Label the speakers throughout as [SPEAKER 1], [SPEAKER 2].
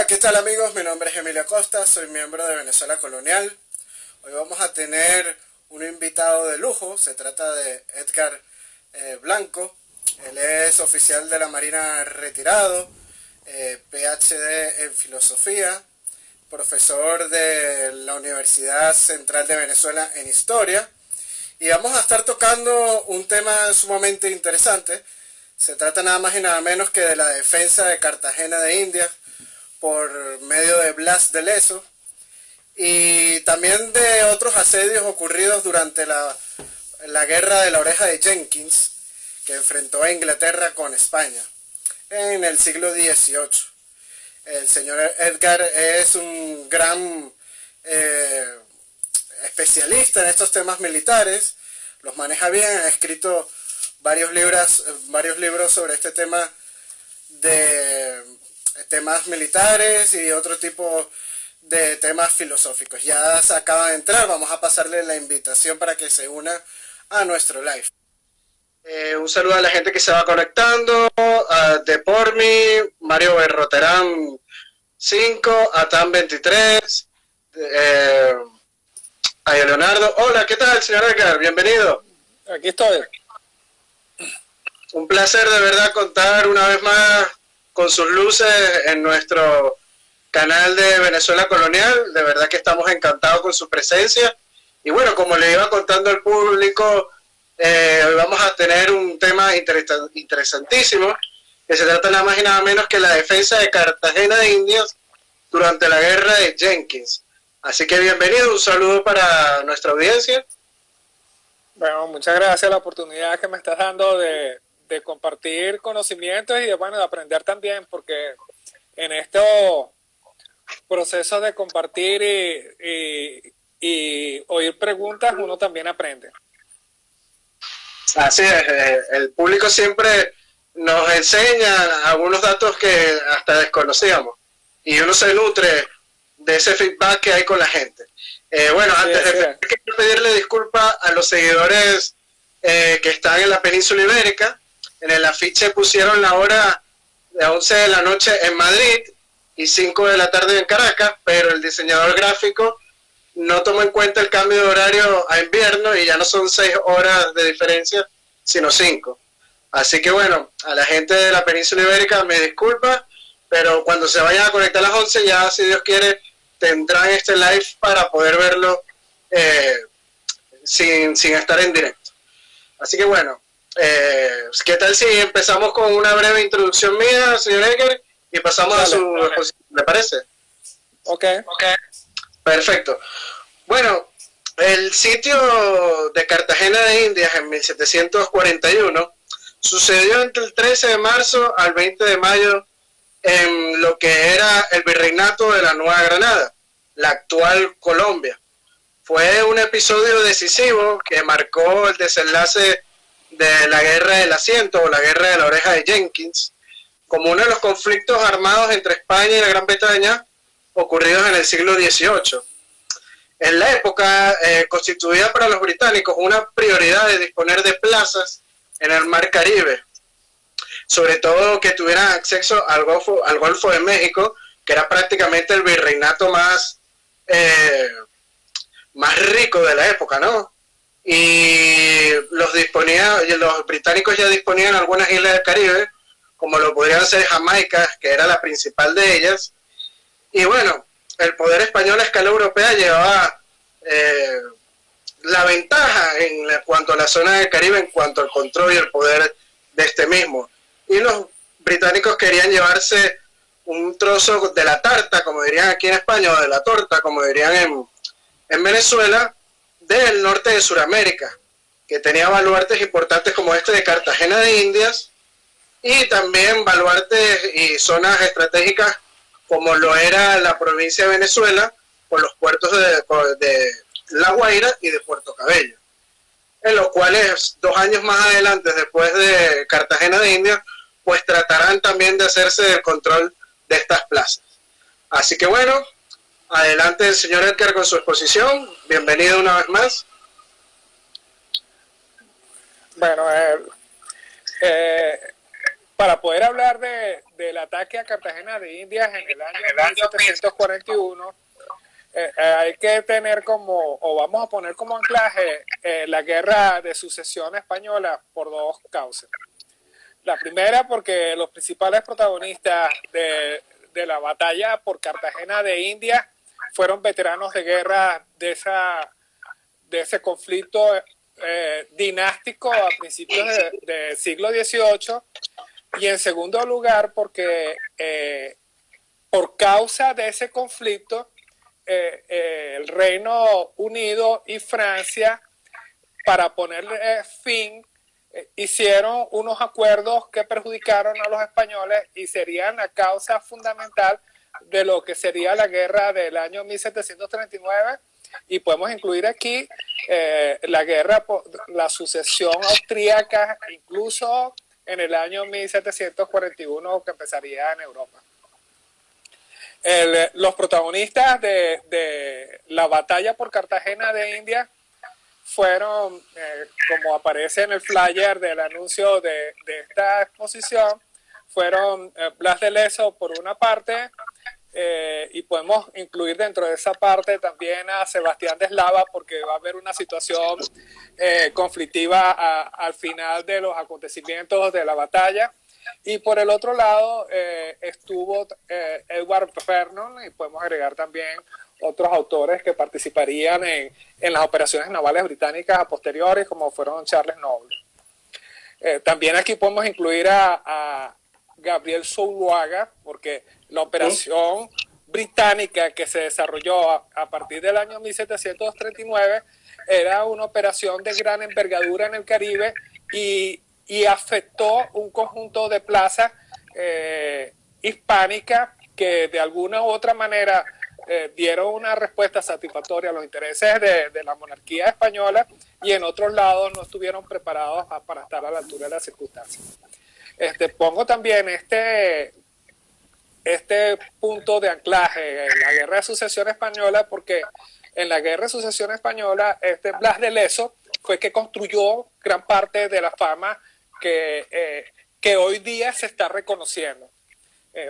[SPEAKER 1] ¿qué tal amigos? Mi nombre es Emilio Acosta, soy miembro de Venezuela Colonial. Hoy vamos a tener un invitado de lujo, se trata de Edgar Blanco. Él es oficial de la Marina retirado, PhD en filosofía, profesor de la Universidad Central de Venezuela en historia. Y vamos a estar tocando un tema sumamente interesante. Se trata nada más y nada menos que de la defensa de Cartagena de Indias por medio de Blas de Lezo y también de otros asedios ocurridos durante la guerra de la Oreja de Jenkins, que enfrentó a Inglaterra con España en el siglo XVIII. El señor Edgar es un gran especialista en estos temas militares, los maneja bien, ha escrito varios libros sobre este tema de temas militares y otro tipo de temas filosóficos. Ya se acaba de entrar, vamos a pasarle la invitación para que se una a nuestro live. Un saludo a la gente que se va conectando, a Depormi, Mario Berroterán 5, Atan 23, a Leonardo. Hola, ¿qué tal, señor Edgar? Bienvenido.
[SPEAKER 2] Aquí estoy.
[SPEAKER 1] Un placer de verdad contar una vez más con sus luces en nuestro canal de Venezuela Colonial. De verdad que estamos encantados con su presencia. Y bueno, como le iba contando al público, hoy vamos a tener un tema interesantísimo, que se trata nada más y nada menos que la defensa de Cartagena de Indias durante la guerra de Jenkins. Así que bienvenido, un saludo para nuestra audiencia.
[SPEAKER 2] Bueno, muchas gracias a la oportunidad que me estás dando de compartir conocimientos y de aprender también, porque en estos procesos de compartir y oír preguntas uno también aprende.
[SPEAKER 1] Así es, el público siempre nos enseña algunos datos que hasta desconocíamos y uno se nutre de ese feedback que hay con la gente. Bueno, antes de pedirle disculpas a los seguidores que están en la península ibérica. En el afiche pusieron la hora de 11 de la noche en Madrid y 5 de la tarde en Caracas, pero el diseñador gráfico no tomó en cuenta el cambio de horario a invierno y ya no son 6 horas de diferencia, sino 5. Así que bueno, a la gente de la península ibérica me disculpa, pero cuando se vayan a conectar a las 11 ya, si Dios quiere, tendrán este live para poder verlo sin estar en directo. Así que bueno, ¿qué tal si empezamos con una breve introducción mía, señor Edgar, y pasamos a su exposición? ¿Le parece?
[SPEAKER 2] Ok.
[SPEAKER 1] Perfecto. Bueno, el sitio de Cartagena de Indias en 1741 sucedió entre el 13 de marzo al 20 de mayo en lo que era el virreinato de la Nueva Granada, la actual Colombia. Fue un episodio decisivo que marcó el desenlace de la Guerra del Asiento o la Guerra de la Oreja de Jenkins, como uno de los conflictos armados entre España y la Gran Bretaña ocurridos en el siglo XVIII. En la época constituía para los británicos una prioridad de disponer de plazas en el Mar Caribe, sobre todo que tuvieran acceso al Golfo de México, que era prácticamente el virreinato más rico de la época, ¿no? Y los británicos ya disponían algunas islas del Caribe, como lo podrían ser Jamaica, que era la principal de ellas. Y bueno, el poder español a escala europea llevaba la ventaja en cuanto a la zona del Caribe, en cuanto al control y el poder de este mismo. Y los británicos querían llevarse un trozo de la tarta, como dirían aquí en España, o de la torta, como dirían en Venezuela, del norte de Sudamérica, que tenía baluartes importantes como este de Cartagena de Indias, y también baluartes y zonas estratégicas como lo era la provincia de Venezuela, por los puertos de La Guaira y de Puerto Cabello, en los cuales 2 años más adelante, después de Cartagena de Indias, pues tratarán también de hacerse del control de estas plazas. Así que bueno, adelante el señor Edgar con su exposición. Bienvenido una vez más.
[SPEAKER 2] Bueno, para poder hablar del ataque a Cartagena de Indias en el año 1741, hay que tener como, o vamos a poner como anclaje, la guerra de sucesión española por dos causas. La primera, porque los principales protagonistas de la batalla por Cartagena de Indias fueron veteranos de guerra de ese conflicto dinástico a principios del siglo XVIII. Y en segundo lugar, porque por causa de ese conflicto, el Reino Unido y Francia, para ponerle fin, hicieron unos acuerdos que perjudicaron a los españoles y serían la causa fundamental de lo que sería la guerra del año 1739, y podemos incluir aquí la guerra por la sucesión austríaca, incluso en el año 1741, que empezaría en Europa. Los protagonistas de la batalla por Cartagena de Indias fueron, como aparece en el flyer del anuncio de esta exposición, fueron Blas de Lezo por una parte, y podemos incluir dentro de esa parte también a Sebastián de Eslava, porque va a haber una situación conflictiva al final de los acontecimientos de la batalla. Y por el otro lado estuvo Edward Vernon, y podemos agregar también otros autores que participarían en las operaciones navales británicas a posteriores, como fueron Charles Noble. También aquí podemos incluir a Gabriel Zuloaga, porque la operación británica que se desarrolló a partir del año 1739 era una operación de gran envergadura en el Caribe y afectó un conjunto de plazas hispánicas que de alguna u otra manera dieron una respuesta satisfactoria a los intereses de la monarquía española, y en otros lados no estuvieron preparados para estar a la altura de las circunstancias. Pongo también este punto de anclaje en la Guerra de Sucesión Española, porque en la Guerra de Sucesión Española Blas de Lezo fue que construyó gran parte de la fama que hoy día se está reconociendo.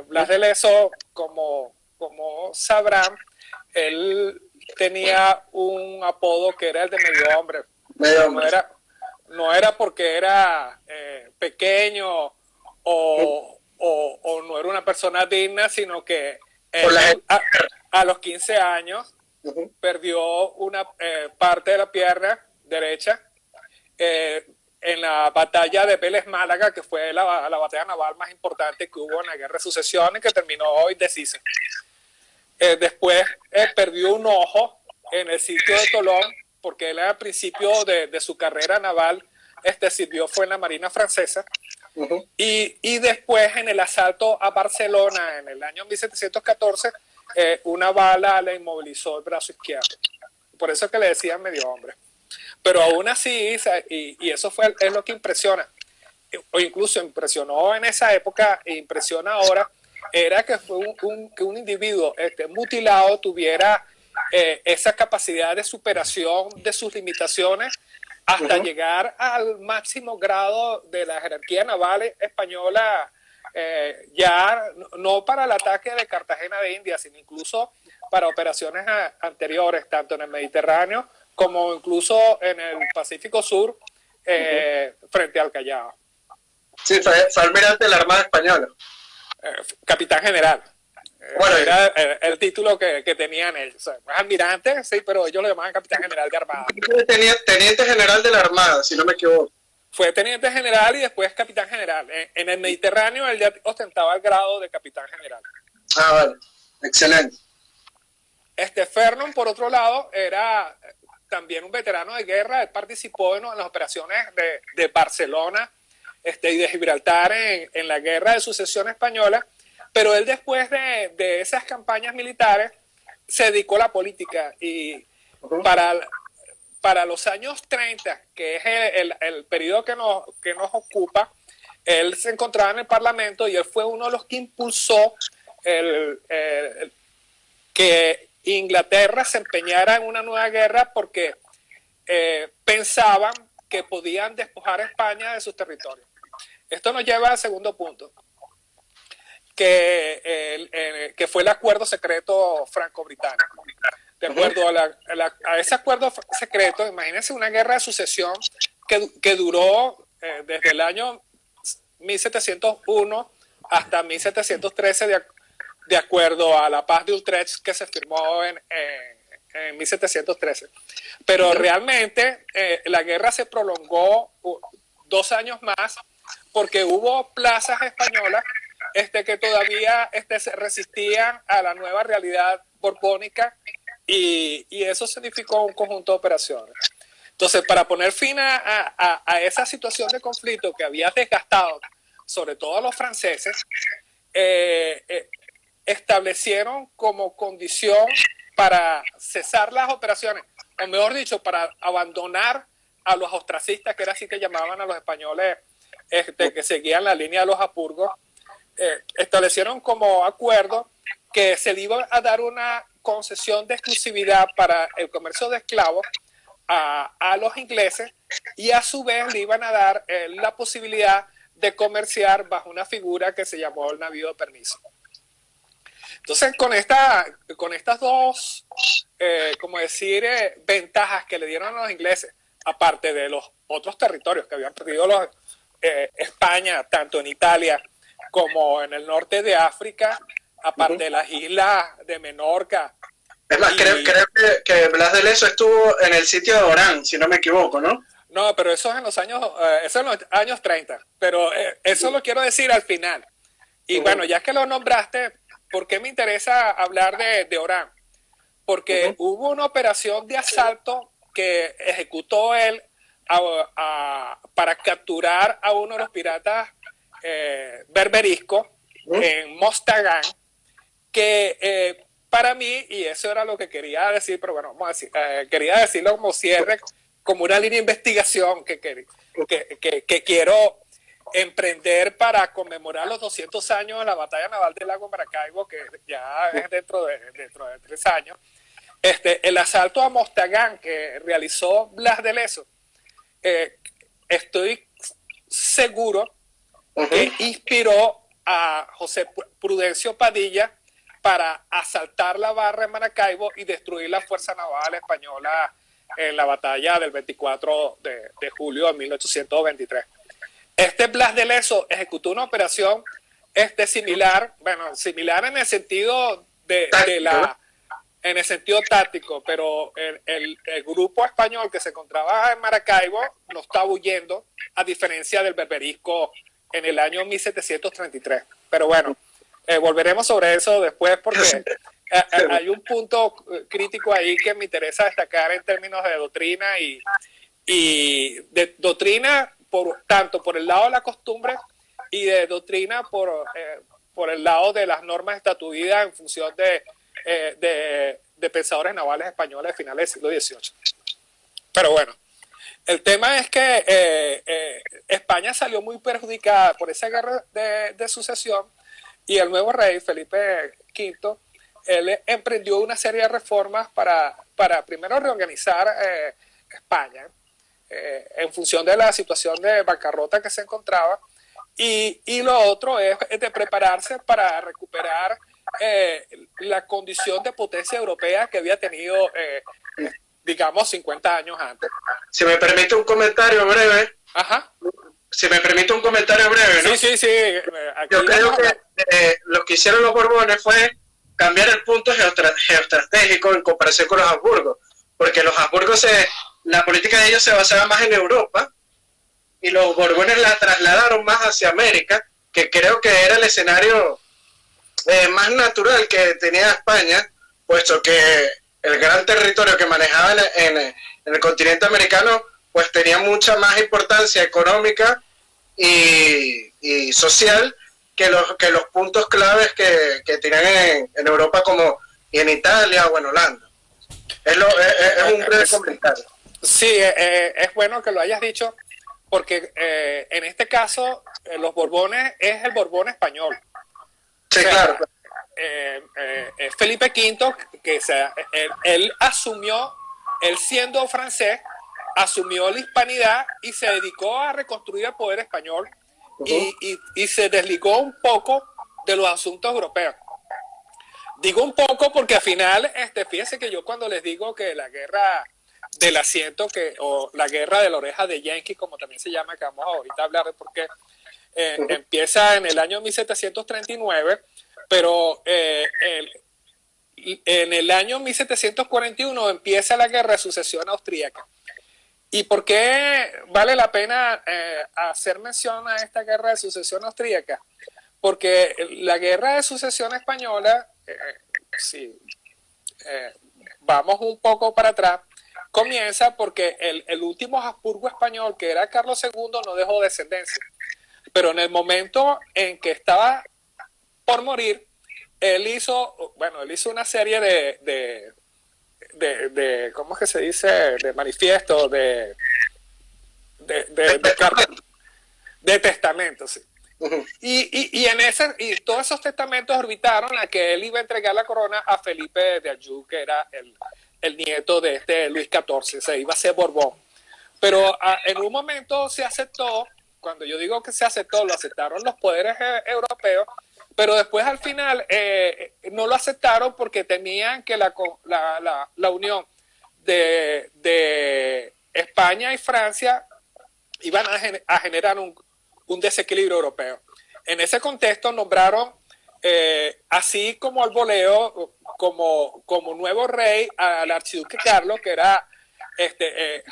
[SPEAKER 2] Blas de Lezo, como sabrán, él tenía un apodo que era el de medio hombre. No era porque era pequeño o no era una persona digna, sino que él, a los 15 años perdió una parte de la pierna derecha en la batalla de Vélez Málaga, que fue la batalla naval más importante que hubo en la Guerra de Sucesión y que terminó indecisa. Después perdió un ojo en el sitio de Tolón, porque él al principio de su carrera naval sirvió fue en la Marina Francesa. Y después en el asalto a Barcelona en el año 1714, una bala le inmovilizó el brazo izquierdo. Por eso es que le decían medio hombre. Pero aún así, y eso es lo que impresiona, o incluso impresionó en esa época e impresiona ahora, era que fue que un individuo mutilado tuviera esa capacidad de superación de sus limitaciones hasta llegar al máximo grado de la jerarquía naval española, ya no para el ataque de Cartagena de Indias, sino incluso para operaciones anteriores, tanto en el Mediterráneo como incluso en el Pacífico Sur, frente al Callao.
[SPEAKER 1] Sí, fue almirante de la Armada Española.
[SPEAKER 2] Capitán general.
[SPEAKER 1] Bueno,
[SPEAKER 2] era el título que tenían ellos. O sea, almirante, sí, pero ellos lo llamaban capitán general de Armada.
[SPEAKER 1] Teniente general de la Armada, si no me equivoco.
[SPEAKER 2] Fue teniente general y después capitán general. En el Mediterráneo él ya ostentaba el grado de capitán general.
[SPEAKER 1] Ah, vale. Excelente.
[SPEAKER 2] Vernon, por otro lado, era también un veterano de guerra. Él participó en las operaciones de Barcelona y de Gibraltar en la Guerra de Sucesión Española, pero él después de esas campañas militares se dedicó a la política y para los años 30, que es el periodo que nos ocupa, él se encontraba en el Parlamento y él fue uno de los que impulsó que Inglaterra se empeñara en una nueva guerra porque pensaban que podían despojar a España de sus territorios. Esto nos lleva al segundo punto. que fue el acuerdo secreto franco-británico. De acuerdo a ese acuerdo secreto, imagínense una guerra de sucesión que duró desde el año 1701 hasta 1713, de acuerdo a la paz de Utrecht que se firmó en 1713. Pero realmente la guerra se prolongó 2 años más porque hubo plazas españolas que todavía se resistían a la nueva realidad borbónica y eso significó un conjunto de operaciones. Entonces, para poner fin a esa situación de conflicto que había desgastado sobre todo a los franceses, establecieron como condición para cesar las operaciones, o mejor dicho, para abandonar a los ostracistas, que era así que llamaban a los españoles que seguían la línea de los Habsburgo, establecieron como acuerdo que se le iba a dar una concesión de exclusividad para el comercio de esclavos a los ingleses y a su vez le iban a dar la posibilidad de comerciar bajo una figura que se llamó el navío de permiso. Entonces, con estas dos, ventajas que le dieron a los ingleses, aparte de los otros territorios que habían perdido España, tanto en Italia como en el norte de África, aparte de las islas de Menorca.
[SPEAKER 1] Es más, creo que Blas de Lezo estuvo en el sitio de Orán, si no me equivoco, ¿no?
[SPEAKER 2] No, pero eso es en los años 30, pero eso lo quiero decir al final. Y bueno, ya que lo nombraste, ¿por qué me interesa hablar de Orán? Porque hubo una operación de asalto que ejecutó él para capturar a uno de los piratas berberiscos en Mostagán, que para mí, y eso era lo que quería decir, pero bueno, vamos a decir, quería decirlo como cierre, como una línea de investigación que quiero emprender para conmemorar los 200 años de la batalla naval del lago Maracaibo, que ya es dentro de 3 años. El asalto a Mostagán que realizó Blas de Lezo, estoy seguro que inspiró a José Prudencio Padilla para asaltar la barra en Maracaibo y destruir la fuerza naval española en la batalla del 24 de julio de 1823. Blas de Lezo ejecutó una operación similar en el sentido en el sentido táctico, pero el grupo español que se encontraba en Maracaibo no estaba huyendo, a diferencia del berberisco en el año 1733. Pero bueno, volveremos sobre eso después porque hay un punto crítico ahí que me interesa destacar en términos de doctrina y de doctrina tanto por el lado de la costumbre y de doctrina por el lado de las normas estatuidas en función de pensadores navales españoles de finales del siglo XVIII. Pero bueno, el tema es que España salió muy perjudicada por esa guerra de sucesión y el nuevo rey, Felipe V, él emprendió una serie de reformas para primero reorganizar España en función de la situación de bancarrota que se encontraba y lo otro es de prepararse para recuperar la condición de potencia europea que había tenido, digamos, 50 años antes.
[SPEAKER 1] Si me permite un comentario breve.
[SPEAKER 2] Ajá.
[SPEAKER 1] Si me permite un comentario breve, ¿no?
[SPEAKER 2] Sí.
[SPEAKER 1] Yo creo que lo que hicieron los Borbones fue cambiar el punto geoestratégico en comparación con los Habsburgos, porque los Habsburgos, la política de ellos se basaba más en Europa, y los Borbones la trasladaron más hacia América, que creo que era el escenario más natural que tenía España, puesto que el gran territorio que manejaba en el continente americano pues tenía mucha más importancia económica y social que los puntos claves que tenían en Europa como y en Italia o en Holanda. Es un breve comentario.
[SPEAKER 2] Sí, es bueno que lo hayas dicho porque en este caso los Borbones es el Borbón español.
[SPEAKER 1] Sí, claro.
[SPEAKER 2] Felipe V, él asumió, él siendo francés, asumió la hispanidad y se dedicó a reconstruir el poder español y se desligó un poco de los asuntos europeos. Digo un poco porque al final, fíjense que yo cuando les digo que la guerra del asiento, o la guerra de la oreja de Yankee, como también se llama, que vamos ahorita a hablar de por qué, empieza en el año 1739, pero en el año 1741 empieza la guerra de sucesión austríaca. ¿Y por qué vale la pena hacer mención a esta guerra de sucesión austríaca? Porque la guerra de sucesión española, vamos un poco para atrás, comienza porque el último Habsburgo español, que era Carlos II, no dejó descendencia. Pero en el momento en que estaba por morir, él hizo una serie de ¿cómo es que se dice? De manifiesto, de testamento, sí. Y todos esos testamentos orbitaron a que él iba a entregar la corona a Felipe de Anjou, que era el nieto de Luis XIV, se iba a ser Borbón. Pero en un momento se aceptó, cuando yo digo que se aceptó, lo aceptaron los poderes europeos, pero después al final no lo aceptaron porque temían que la unión de España y Francia iban a generar un desequilibrio europeo. En ese contexto nombraron, así como al voleo, como nuevo rey al archiduque Carlos, que era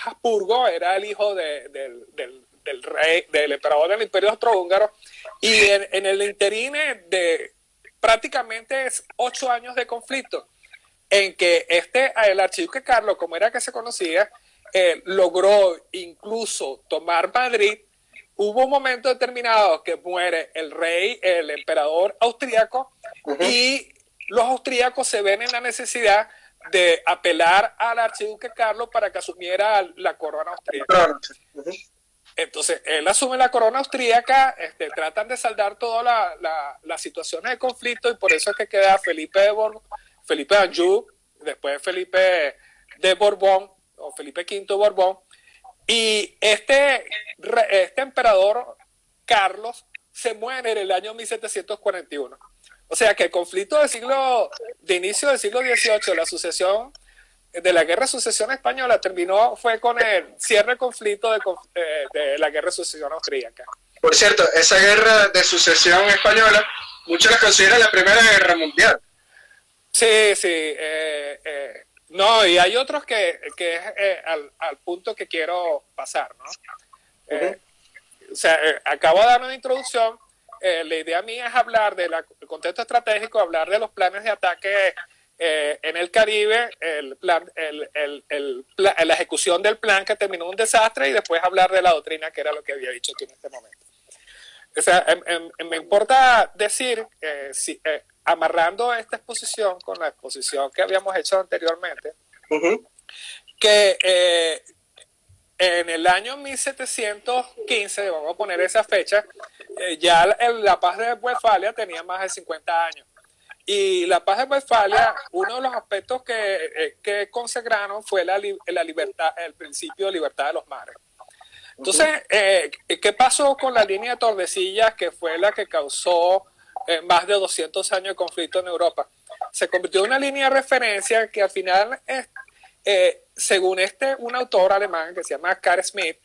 [SPEAKER 2] Habsburgo, era el hijo del rey, del emperador del Imperio Austrohúngaro, y en el interín de prácticamente 8 años de conflicto, en que el archiduque Carlos, como era que se conocía, logró incluso tomar Madrid. Hubo un momento determinado que muere el rey, el emperador austríaco, y los austríacos se ven en la necesidad de apelar al archiduque Carlos para que asumiera la corona austríaca. Entonces, él asume la corona austríaca, tratan de saldar todas las situaciones de conflicto, y por eso es que queda Felipe de Anjou, después Felipe de Borbón, o Felipe V Borbón, y este emperador Carlos se muere en el año 1741. O sea que el conflicto de inicio del siglo XVIII, la sucesión de la guerra de sucesión española, fue con el cierre del conflicto de la guerra de sucesión austríaca.
[SPEAKER 1] Por cierto, esa guerra de sucesión española, muchos la consideran la Primera Guerra Mundial.
[SPEAKER 2] Sí. No, y hay otros que es al punto que quiero pasar, ¿no? Acabo de dar una introducción. La idea mía es hablar del contexto estratégico, hablar de los planes de ataque en el Caribe, la ejecución del plan que terminó en un desastre, y después hablar de la doctrina, que era lo que había dicho aquí en este momento. O sea, me importa decir, amarrando esta exposición con la exposición que habíamos hecho anteriormente, que en el año 1715, vamos a poner esa fecha, ya la paz de Westfalia tenía más de 50 años. Y la paz de Westfalia, uno de los aspectos que consagraron fue la libertad, el principio de libertad de los mares. Entonces, ¿qué pasó con la línea de Tordesillas, que fue la que causó más de 200 años de conflicto en Europa? Se convirtió en una línea de referencia que al final, según un autor alemán que se llama Carl Schmitt,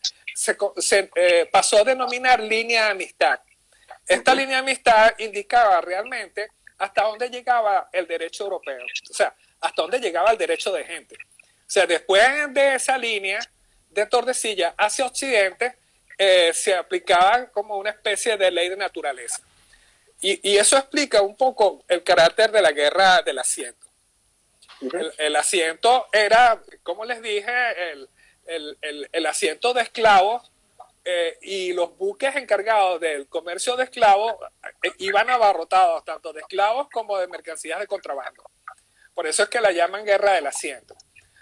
[SPEAKER 2] pasó a denominar línea de amistad. Esta línea de amistad indicaba realmente hasta dónde llegaba el derecho europeo, o sea, hasta dónde llegaba el derecho de gente. O sea, después de esa línea de Tordesillas hacia Occidente, se aplicaba como una especie de ley de naturaleza. Y eso explica un poco el carácter de la guerra del asiento. El asiento era, como les dije, el asiento de esclavos, y los buques encargados del comercio de esclavos iban abarrotados tanto de esclavos como de mercancías de contrabando. Por eso es que la llaman guerra del asiento.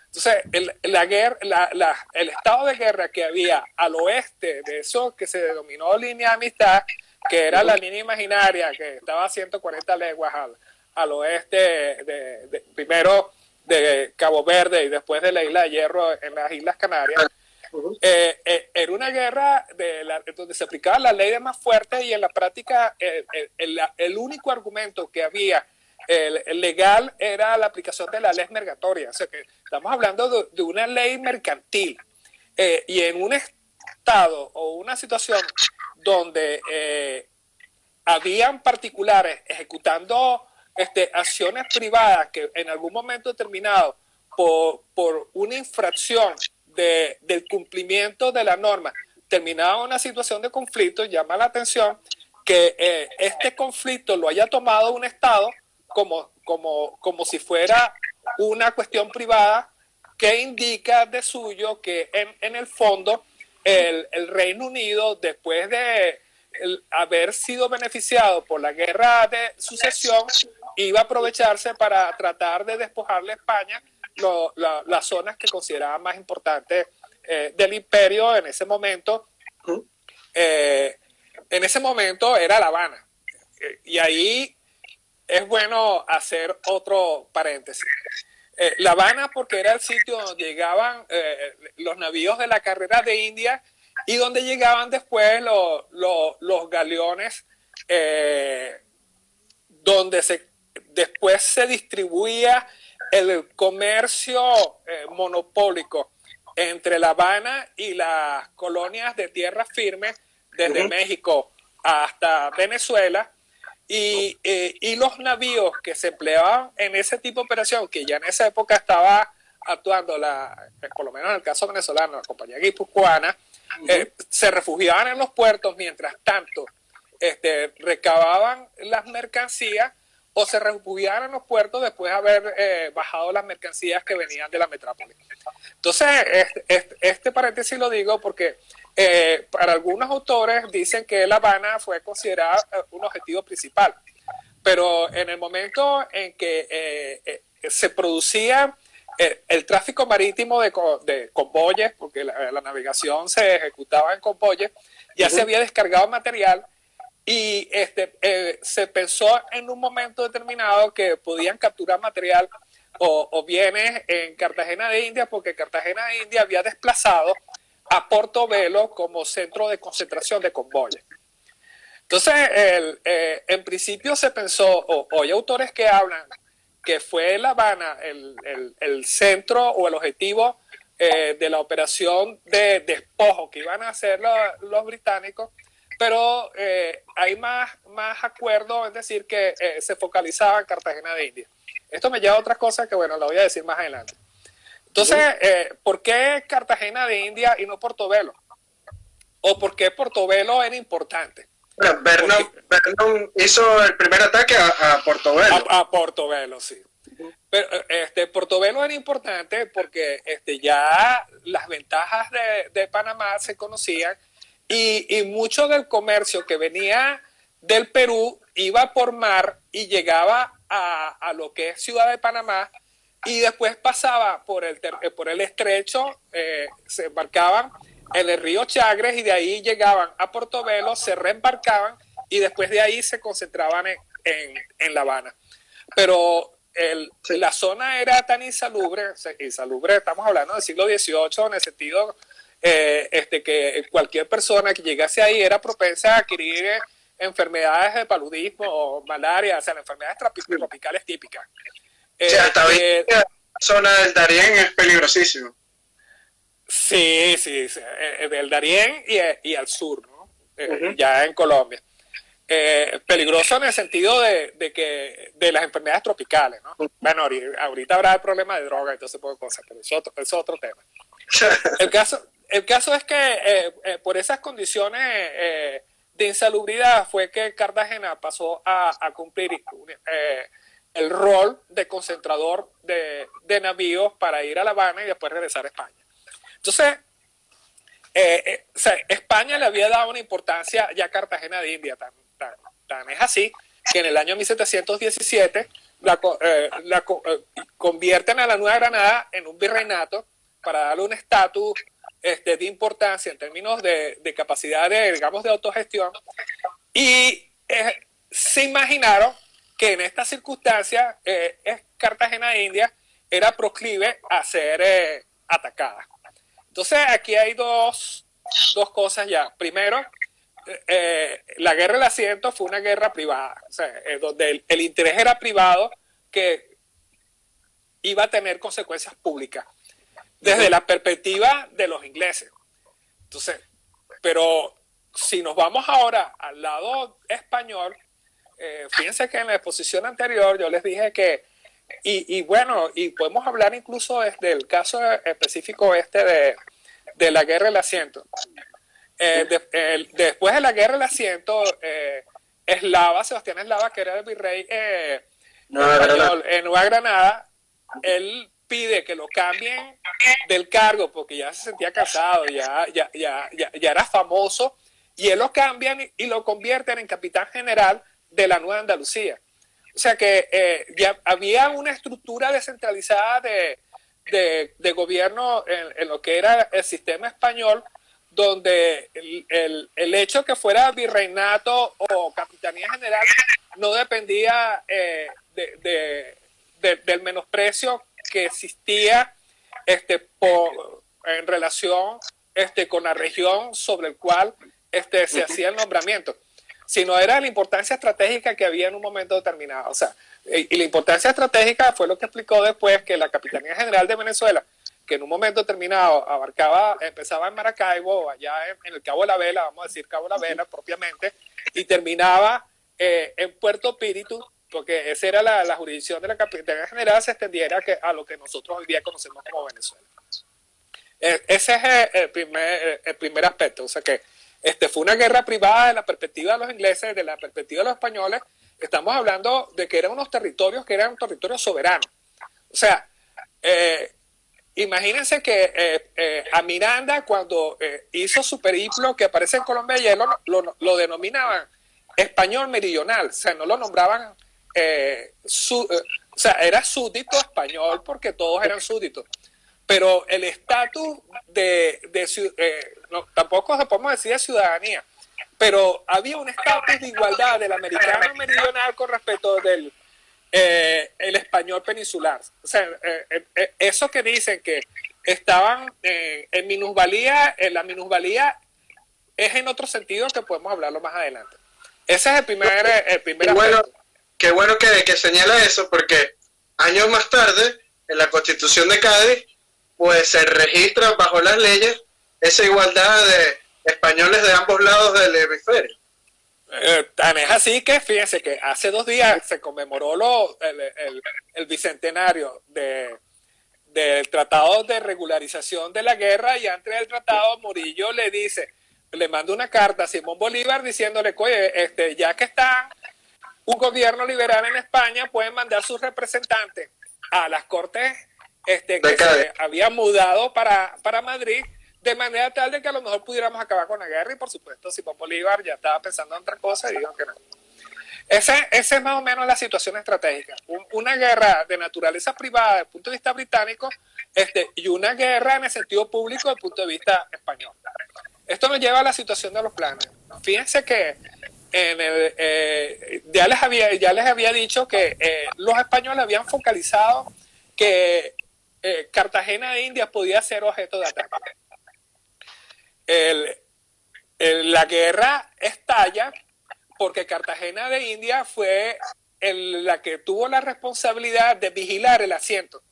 [SPEAKER 2] Entonces, el estado de guerra que había al oeste de eso que se denominó línea de amistad, que era la línea imaginaria que estaba a 140 leguas al oeste, primero de Cabo Verde y después de la isla de Hierro en las Islas Canarias, Era una guerra donde se aplicaba la ley de más fuerte y en la práctica el único argumento que había el legal era la aplicación de la ley mercatoria. O sea que estamos hablando de una ley mercantil y en un estado o una situación donde habían particulares ejecutando acciones privadas que en algún momento determinado por una infracción del cumplimiento de la norma terminaba una situación de conflicto, llama la atención que este conflicto lo haya tomado un Estado como si fuera una cuestión privada, que indica de suyo que en el fondo el Reino Unido, después de haber sido beneficiado por la guerra de sucesión, iba a aprovecharse para tratar de despojarle a España las zonas que consideraba más importantes del imperio en ese momento. En ese momento era La Habana. Y ahí es bueno hacer otro paréntesis. La Habana porque era el sitio donde llegaban los navíos de la carrera de India y donde llegaban después los galeones donde después se distribuía el comercio monopólico entre La Habana y las colonias de tierra firme desde México hasta Venezuela y los navíos que se empleaban en ese tipo de operación, que ya en esa época estaba actuando por lo menos en el caso venezolano, la compañía guipuzcoana, se refugiaban en los puertos mientras tanto recababan las mercancías o se refugiaban en los puertos después de haber bajado las mercancías que venían de la metrópoli. Entonces, este paréntesis lo digo porque para algunos autores dicen que La Habana fue considerada un objetivo principal, pero en el momento en que se producía el tráfico marítimo de convoyes, porque la navegación se ejecutaba en convoyes, ya se había descargado material y se pensó en un momento determinado que podían capturar material o bienes en Cartagena de India, porque Cartagena de India había desplazado a Portobelo como centro de concentración de convoyes. Entonces, en principio se pensó, o hay autores que hablan que fue La Habana el centro o el objetivo de la operación de despojo que iban a hacer los británicos, pero hay más acuerdo en decir que se focalizaba en Cartagena de India. Esto me lleva a otras cosas que, bueno, lo voy a decir más adelante. Entonces, ¿por qué Cartagena de India y no Portobelo? ¿O por qué Portobelo era importante?
[SPEAKER 1] Bueno, Vernon hizo el primer ataque a Portobelo.
[SPEAKER 2] A Portobelo, sí. Pero Portobelo era importante porque ya las ventajas de Panamá se conocían y mucho del comercio que venía del Perú iba por mar y llegaba a lo que es Ciudad de Panamá y después pasaba por el estrecho, se embarcaban en el río Chagres y de ahí llegaban a Portobelo, se reembarcaban y después de ahí se concentraban en La Habana. Pero la zona era tan insalubre, estamos hablando del siglo XVIII en el sentido que cualquier persona que llegase ahí era propensa a adquirir enfermedades de paludismo o malaria, o sea, las enfermedades tropicales típicas.
[SPEAKER 1] Hasta hoy la zona del Darién es peligrosísimo.
[SPEAKER 2] Sí, del Darién y al sur, ¿no? Ya en Colombia. Peligroso en el sentido de las enfermedades tropicales, ¿no? Bueno, ahorita habrá el problema de droga y todo ese tipo de cosas, pero eso es otro tema. El caso es que por esas condiciones de insalubridad fue que Cartagena pasó a cumplir el rol de concentrador de navíos para ir a La Habana y después regresar a España. Entonces, España le había dado una importancia ya a Cartagena de India, tan es así que en el año 1717 convierten a la Nueva Granada en un virreinato para darle un estatus de importancia en términos de capacidad digamos, de autogestión, y se imaginaron que en esta circunstancia Cartagena de India era proclive a ser atacada. Entonces aquí hay dos cosas ya. Primero, la guerra del asiento fue una guerra privada, o sea, donde el interés era privado, que iba a tener consecuencias públicas desde la perspectiva de los ingleses. Entonces, pero si nos vamos ahora al lado español, fíjense que en la exposición anterior yo les dije que, y bueno, y podemos hablar incluso desde el caso específico de la guerra del asiento. Después de la guerra del asiento, Sebastián Eslava, que era el virrey español en Nueva Granada, él pide que lo cambien del cargo porque ya se sentía cansado, ya era famoso, y él lo cambian y lo convierten en capitán general de la Nueva Andalucía. O sea que ya había una estructura descentralizada de gobierno en lo que era el sistema español, donde el hecho que fuera virreinato o capitanía general no dependía del menosprecio que existía en relación con la región sobre el cual se hacía el nombramiento, sino era la importancia estratégica que había en un momento determinado. O sea, y la importancia estratégica fue lo que explicó después, que la Capitanía General de Venezuela, que en un momento determinado empezaba en Maracaibo, allá en el Cabo de la Vela, vamos a decir Cabo de la Vela propiamente, y terminaba en Puerto Píritu, porque esa era la jurisdicción de la Capitanía General, se extendiera a lo que nosotros hoy día conocemos como Venezuela. Ese es el primer aspecto. O sea que fue una guerra privada de la perspectiva de los ingleses, de la perspectiva de los españoles. Estamos hablando de que eran unos territorios soberanos. O sea, imagínense que a Miranda, cuando hizo su periplo que aparece en Colombia, ya lo denominaban español meridional. O sea, no lo nombraban o sea, era súbdito español porque todos eran súbditos, pero el estatus no, tampoco se podemos decir de ciudadanía, pero había un estatus de igualdad del americano meridional con respecto del el español peninsular. O sea, eso que dicen que estaban en minusvalía, la minusvalía es en otro sentido que podemos hablarlo más adelante. Ese es el primer aspecto.
[SPEAKER 1] Qué bueno que señala eso, porque años más tarde, en la Constitución de Cádiz, pues se registra bajo las leyes esa igualdad de españoles de ambos lados del hemisferio.
[SPEAKER 2] Tan es así que fíjense que hace 2 días se conmemoró el bicentenario del Tratado de Regularización de la Guerra, y antes del tratado Murillo le manda una carta a Simón Bolívar diciéndole, oye, ya que está un gobierno liberal en España, pueden mandar sus representantes a las cortes que se habían mudado para Madrid, de manera tal de que a lo mejor pudiéramos acabar con la guerra. Y por supuesto Simón Bolívar ya estaba pensando en otra cosa y dijo que no. Esa es más o menos la situación estratégica. Una guerra de naturaleza privada desde el punto de vista británico, y una guerra en el sentido público desde el punto de vista español. Esto nos lleva a la situación de los planes. Fíjense que ya les había dicho que los españoles habían focalizado que Cartagena de Indias podía ser objeto de ataque. La guerra estalla porque Cartagena de Indias fue la que tuvo la responsabilidad de vigilar el asiento.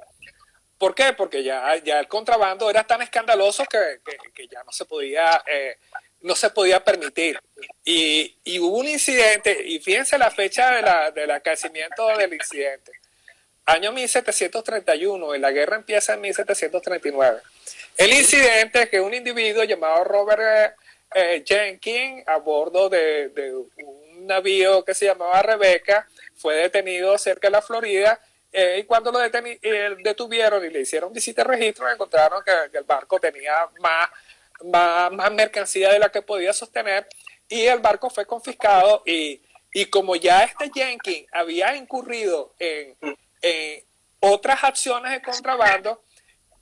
[SPEAKER 2] ¿Por qué? Porque ya el contrabando era tan escandaloso que ya no se podía permitir. Y hubo un incidente, y fíjense la fecha del acaecimiento del incidente. Año 1731, y la guerra empieza en 1739. El incidente es que un individuo llamado Robert Jenkins, a bordo de un navío que se llamaba Rebeca, fue detenido cerca de la Florida, y cuando lo detuvieron y le hicieron visita de registro, encontraron que el barco tenía más mercancía de la que podía sostener, y el barco fue confiscado, y como ya Jenkins había incurrido en otras acciones de contrabando,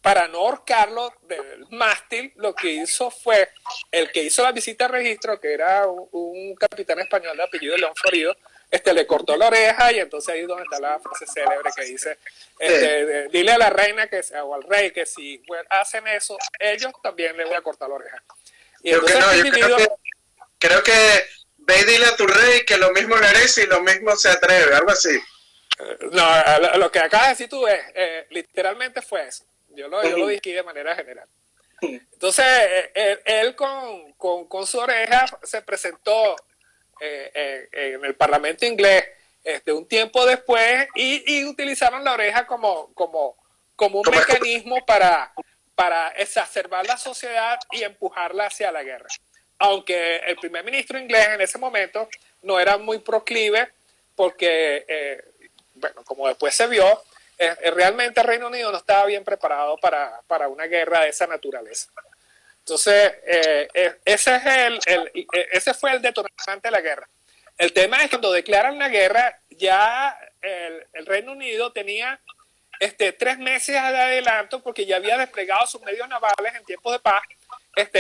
[SPEAKER 2] para no ahorcarlo del mástil, lo que hizo fue el que hizo la visita de registro, que era un capitán español de apellido León Florido, le cortó la oreja, y entonces ahí es donde está la frase célebre que dice, dile a la reina o al rey que si hacen eso, ellos también le voy a cortar la oreja. Y entonces
[SPEAKER 1] creo que ve y dile a tu rey que lo mismo le haré si lo mismo se atreve, algo así.
[SPEAKER 2] No, lo que acabas de decir tú es, literalmente fue eso. Yo lo dije de manera general. Entonces, él con su oreja se presentó en el Parlamento inglés un tiempo después y utilizaron la oreja como un mecanismo para exacerbar la sociedad y empujarla hacia la guerra. Aunque el primer ministro inglés en ese momento no era muy proclive porque, bueno, como después se vio, realmente el Reino Unido no estaba bien preparado para una guerra de esa naturaleza. Entonces, ese fue el detonante de la guerra. El tema es que cuando declaran la guerra, ya el Reino Unido tenía 3 meses de adelanto porque ya había desplegado sus medios navales en tiempos de paz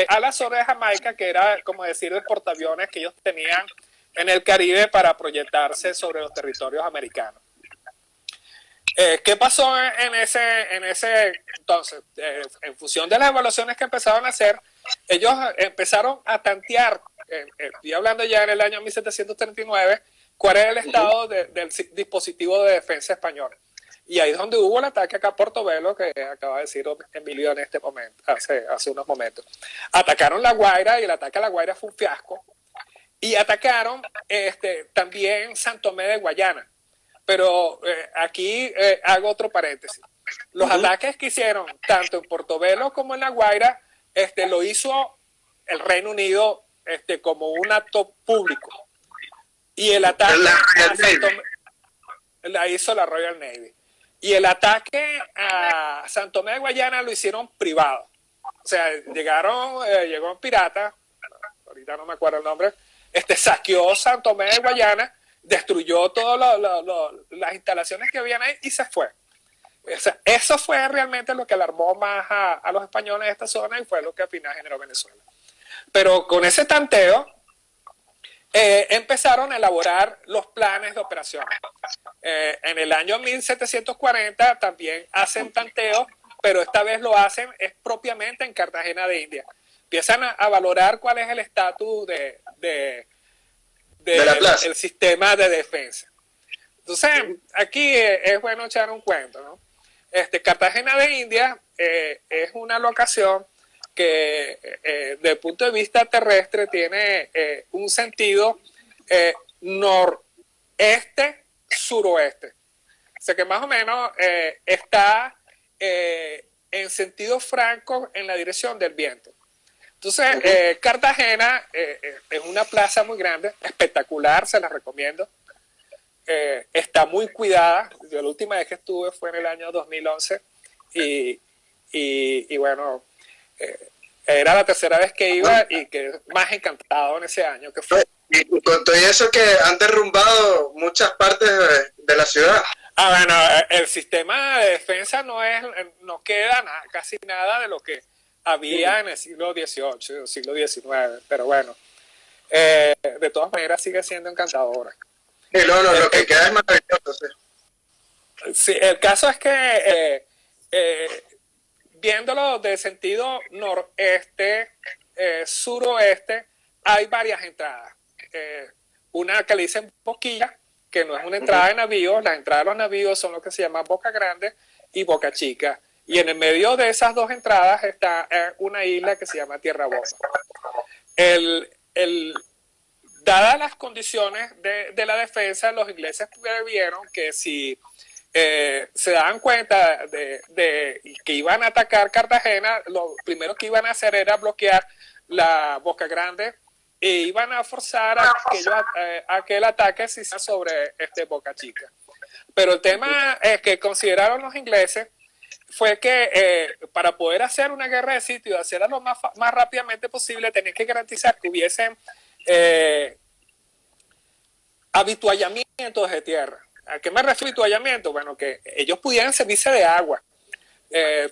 [SPEAKER 2] a las orillas de Jamaica, que era como decir el portaaviones que ellos tenían en el Caribe para proyectarse sobre los territorios americanos. ¿Qué pasó en ese entonces? En función de las evaluaciones que empezaron a hacer, ellos empezaron a tantear, estoy hablando ya en el año 1739, cuál era el estado del dispositivo de defensa español. Y ahí es donde hubo el ataque acá a Portobelo, que acaba de decir Emilio en este momento, hace unos momentos. Atacaron La Guaira y el ataque a La Guaira fue un fiasco. Y atacaron también San Tomé de Guayana. Pero aquí hago otro paréntesis. Los ataques que hicieron tanto en Portobelo como en La Guaira lo hizo el Reino Unido como un acto público. Y el ataque la hizo la Royal Navy. Y el ataque a San Tomé de Guayana lo hicieron privado. O sea, llegó un pirata, ahorita no me acuerdo el nombre, saqueó San Tomé de Guayana, destruyó todas las instalaciones que habían ahí y se fue. O sea, eso fue realmente lo que alarmó más a los españoles de esta zona y fue lo que al final generó Venezuela. Pero con ese tanteo empezaron a elaborar los planes de operaciones. En el año 1740 también hacen tanteos, pero esta vez lo hacen propiamente en Cartagena de India. Empiezan a valorar cuál es el estatus del sistema de defensa. Entonces, aquí es bueno echar un cuento, ¿no? Cartagena de India es una locación que desde el punto de vista terrestre tiene un sentido noreste-suroeste. O sea que más o menos está en sentido franco en la dirección del viento. Entonces, Cartagena es una plaza muy grande, espectacular, se la recomiendo. Está muy cuidada. Yo la última vez que estuve fue en el año 2011 y bueno, era la tercera vez que iba y que más encantado en ese año que fue.
[SPEAKER 1] Y con todo eso que han derrumbado muchas partes de la ciudad.
[SPEAKER 2] Bueno, el sistema de defensa no queda casi nada de lo que había en el siglo XVIII, el siglo XIX, pero bueno, de todas maneras sigue siendo encantadora.
[SPEAKER 1] Sí, lo que queda es maravilloso, sí.
[SPEAKER 2] Sí, el caso es que viéndolo de sentido noreste, suroeste, hay varias entradas. Una que le dicen boquilla, que no es una entrada de navíos. Las entradas de los navíos son lo que se llama Boca Grande y Boca Chica. Y en el medio de esas dos entradas está una isla que se llama Tierra Bomba. Dadas las condiciones de la defensa, los ingleses vieron que si se daban cuenta de que iban a atacar Cartagena, lo primero que iban a hacer era bloquear la Boca Grande e iban a forzar a que el ataque se hiciera sobre Boca Chica. Pero el tema que consideraron los ingleses fue que para poder hacer una guerra de sitio y hacerla lo más rápidamente posible, tenían que garantizar que hubiesen habituallamientos de tierra. ¿A qué me refiero habituallamiento? Bueno, que ellos pudieran servirse de agua.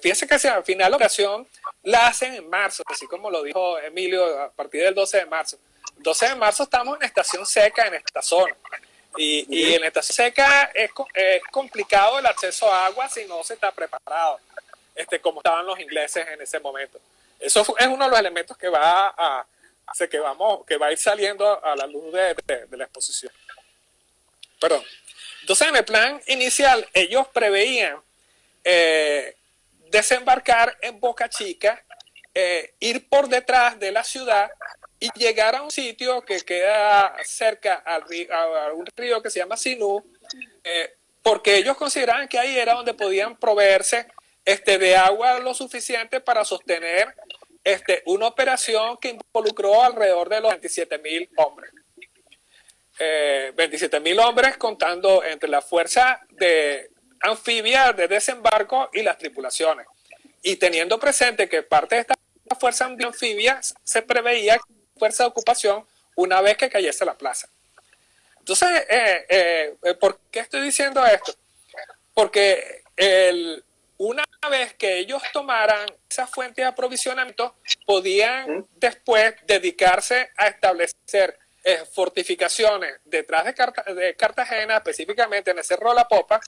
[SPEAKER 2] Fíjense que al final la operación la hacen en marzo, así como lo dijo Emilio, a partir del 12 de marzo. El 12 de marzo estamos en estación seca en esta zona. Y en la estación seca es complicado el acceso a agua si no se está preparado, como estaban los ingleses en ese momento. Eso es uno de los elementos que va a ir saliendo a la luz de la exposición. Perdón. Entonces, en el plan inicial, ellos preveían desembarcar en Boca Chica, ir por detrás de la ciudad y llegar a un sitio que queda cerca a un río que se llama Sinú, porque ellos consideraban que ahí era donde podían proveerse de agua lo suficiente para sostener una operación que involucró alrededor de los 27.000 hombres. 27.000 hombres contando entre la fuerza de anfibia de desembarco y las tripulaciones. Y teniendo presente que parte de esta fuerza anfibia se preveía fuerza de ocupación una vez que cayese la plaza. Entonces, ¿por qué estoy diciendo esto? Porque una vez que ellos tomaran esa fuente de aprovisionamiento, podían después dedicarse a establecer fortificaciones detrás de Cartagena, específicamente en el Cerro de la Popa,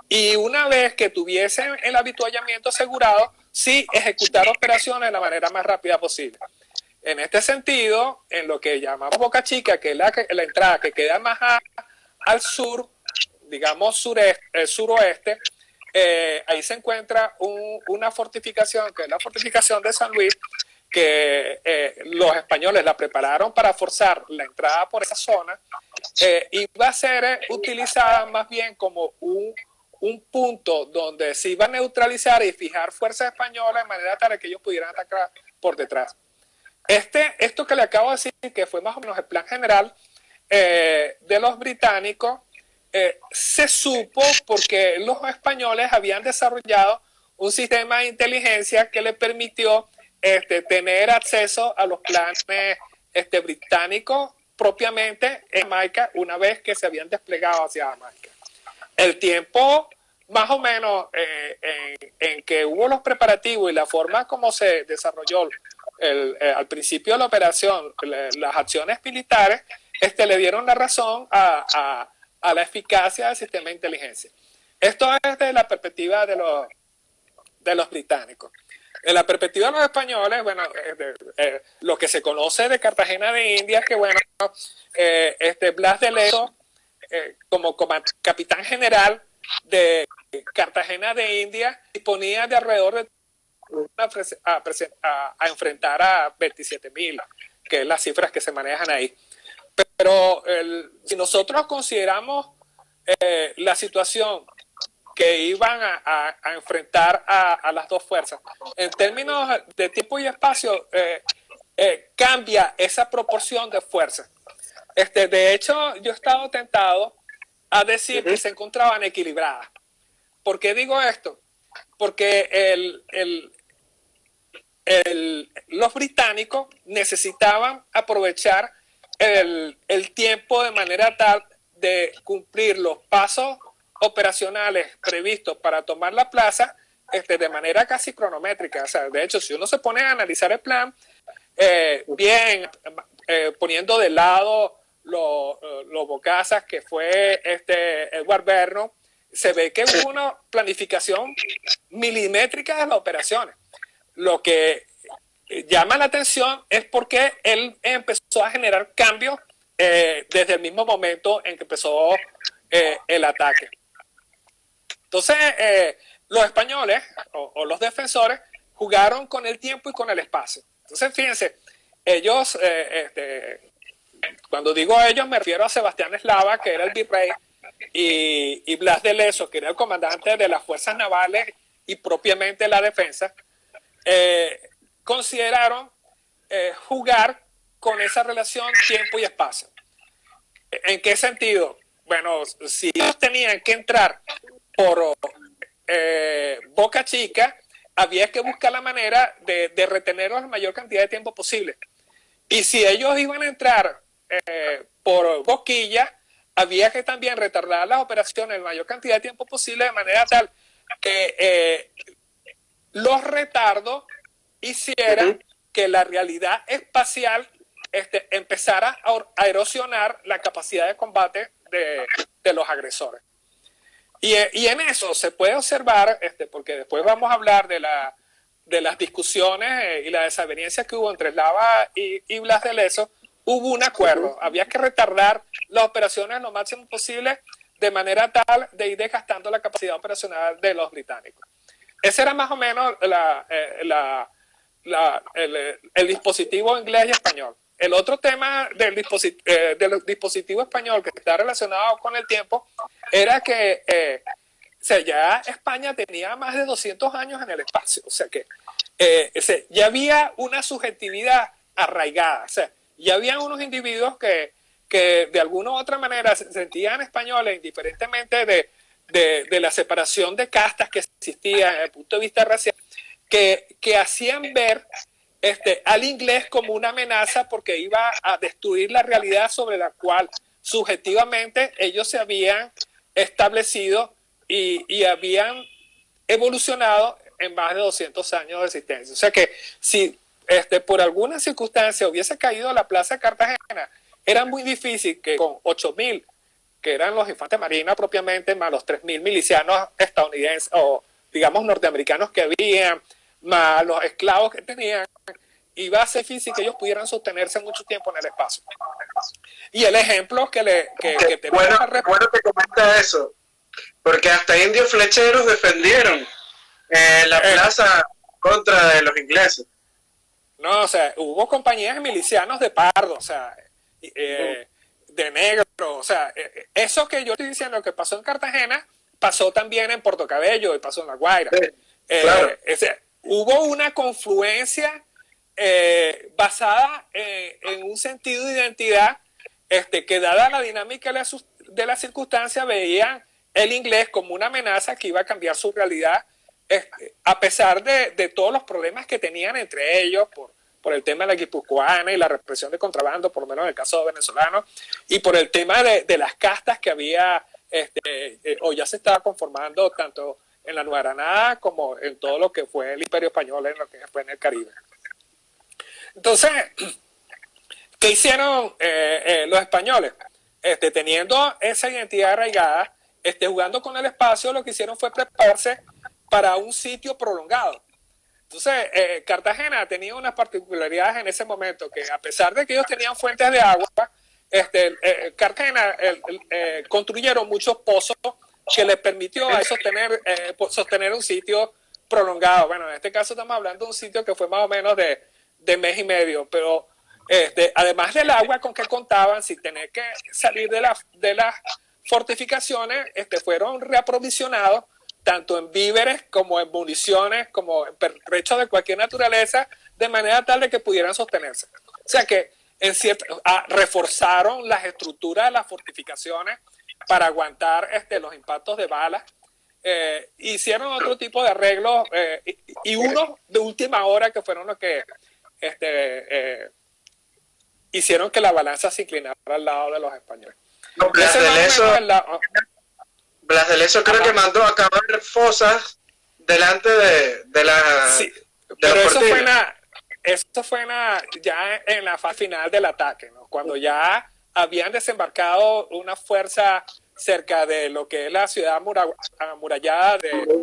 [SPEAKER 2] y una vez que tuviesen el avituallamiento asegurado, sí ejecutar operaciones de la manera más rápida posible. En este sentido, en lo que llamamos Boca Chica, que es la entrada que queda más al sur, digamos suroeste, ahí se encuentra una fortificación, que es la fortificación de San Luis, que los españoles la prepararon para forzar la entrada por esa zona, y va a ser utilizada más bien como un punto donde se iba a neutralizar y fijar fuerzas españolas de manera tal que ellos pudieran atacar por detrás. Esto que le acabo de decir, que fue más o menos el plan general de los británicos, se supo porque los españoles habían desarrollado un sistema de inteligencia que les permitió tener acceso a los planes británicos propiamente en Jamaica una vez que se habían desplegado hacia Jamaica. El tiempo más o menos en que hubo los preparativos y la forma como se desarrolló al principio de la operación, las acciones militares, le dieron la razón a la eficacia del sistema de inteligencia. Esto es desde la perspectiva de los británicos. En la perspectiva de los españoles, bueno, lo que se conoce de Cartagena de Indias, que bueno, Blas de Lezo, como capitán general de Cartagena de Indias, disponía de alrededor de a enfrentar a 27.000, que es las cifras que se manejan ahí. Pero si nosotros consideramos la situación que iban a enfrentar a las dos fuerzas, en términos de tiempo y espacio, cambia esa proporción de fuerzas. De hecho, yo he estado tentado a decir que se encontraban equilibradas. ¿Por qué digo esto? Porque los británicos necesitaban aprovechar el tiempo de manera tal de cumplir los pasos operacionales previstos para tomar la plaza de manera casi cronométrica. O sea, de hecho, si uno se pone a analizar el plan, poniendo de lado los bocazas que fue Edward Vernon, se ve que hubo una planificación milimétrica de las operaciones. Lo que llama la atención es porque él empezó a generar cambios desde el mismo momento en que empezó el ataque. Entonces, los españoles o los defensores jugaron con el tiempo y con el espacio. Entonces, fíjense, ellos, cuando digo ellos, me refiero a Sebastián Eslava, que era el virrey, y Blas de Lezo, que era el comandante de las fuerzas navales y propiamente la defensa, consideraron jugar con esa relación tiempo y espacio. ¿En qué sentido? Bueno, si ellos tenían que entrar por Boca Chica, había que buscar la manera de retenerlos la mayor cantidad de tiempo posible. Y si ellos iban a entrar por Boquilla, había que también retardar las operaciones la mayor cantidad de tiempo posible, de manera tal que los retardos hicieran que la realidad espacial empezara a erosionar la capacidad de combate de los agresores. Y en eso se puede observar, porque después vamos a hablar de las discusiones y las desavenencias que hubo entre Eslava y Blas de Lezo. Hubo un acuerdo, había que retardar las operaciones lo máximo posible de manera tal de ir desgastando la capacidad operacional de los británicos. Ese era más o menos el dispositivo inglés y español. El otro tema del dispositivo español que está relacionado con el tiempo era que ya España tenía más de 200 años en el espacio, o sea que ya había una subjetividad arraigada, o sea, ya había unos individuos que de alguna u otra manera se sentían españoles, indiferentemente de la separación de castas que existía desde el punto de vista racial, que hacían ver al inglés como una amenaza porque iba a destruir la realidad sobre la cual subjetivamente ellos se habían establecido y habían evolucionado en más de 200 años de existencia. O sea que si por alguna circunstancia hubiese caído la plaza de Cartagena, era muy difícil que con 8.000, que eran los infantes marina propiamente, más los 3.000 milicianos estadounidenses o digamos norteamericanos que habían, más los esclavos que tenían, iba a ser difícil que ellos pudieran sostenerse mucho tiempo en el espacio. Y el ejemplo que tenemos...
[SPEAKER 1] Bueno que comenta eso, porque hasta indios flecheros defendieron la plaza contra de los ingleses.
[SPEAKER 2] No, o sea, hubo compañías de milicianos de pardo, o sea, de negro, o sea, eso que yo estoy diciendo que pasó en Cartagena, pasó también en Puerto Cabello y pasó en La Guaira.
[SPEAKER 1] Sí, claro.
[SPEAKER 2] Hubo una confluencia basada en un sentido de identidad que dada la dinámica de la circunstancia veían el inglés como una amenaza que iba a cambiar su realidad a pesar de todos los problemas que tenían entre ellos por el tema de la guipuzcoana y la represión de contrabando, por lo menos en el caso venezolano, y por el tema de las castas que había o ya se estaba conformando tanto en la Nueva Granada como en todo lo que fue el Imperio Español en lo que fue en el Caribe. Entonces, ¿qué hicieron los españoles? Teniendo esa identidad arraigada, jugando con el espacio, lo que hicieron fue prepararse para un sitio prolongado. Entonces, Cartagena tenía unas particularidades en ese momento, que a pesar de que ellos tenían fuentes de agua, Cartagena construyeron muchos pozos que les permitió a sostener un sitio prolongado. Bueno, en este caso estamos hablando de un sitio que fue más o menos de mes y medio, pero además del agua con que contaban, sin tener que salir de las fortificaciones, fueron reaprovisionados tanto en víveres como en municiones, como en pertrechos de cualquier naturaleza, de manera tal de que pudieran sostenerse. O sea que reforzaron las estructuras de las fortificaciones para aguantar los impactos de balas. Hicieron otro tipo de arreglos y unos de última hora que fueron los que hicieron que la balanza se inclinara al lado de los españoles.
[SPEAKER 1] No, Blas de Lezo creo que mandó a cavar fosas delante de la...
[SPEAKER 2] Sí, pero eso fue ya en la fase final del ataque, ¿no? Cuando ya habían desembarcado una fuerza cerca de lo que es la ciudad amurallada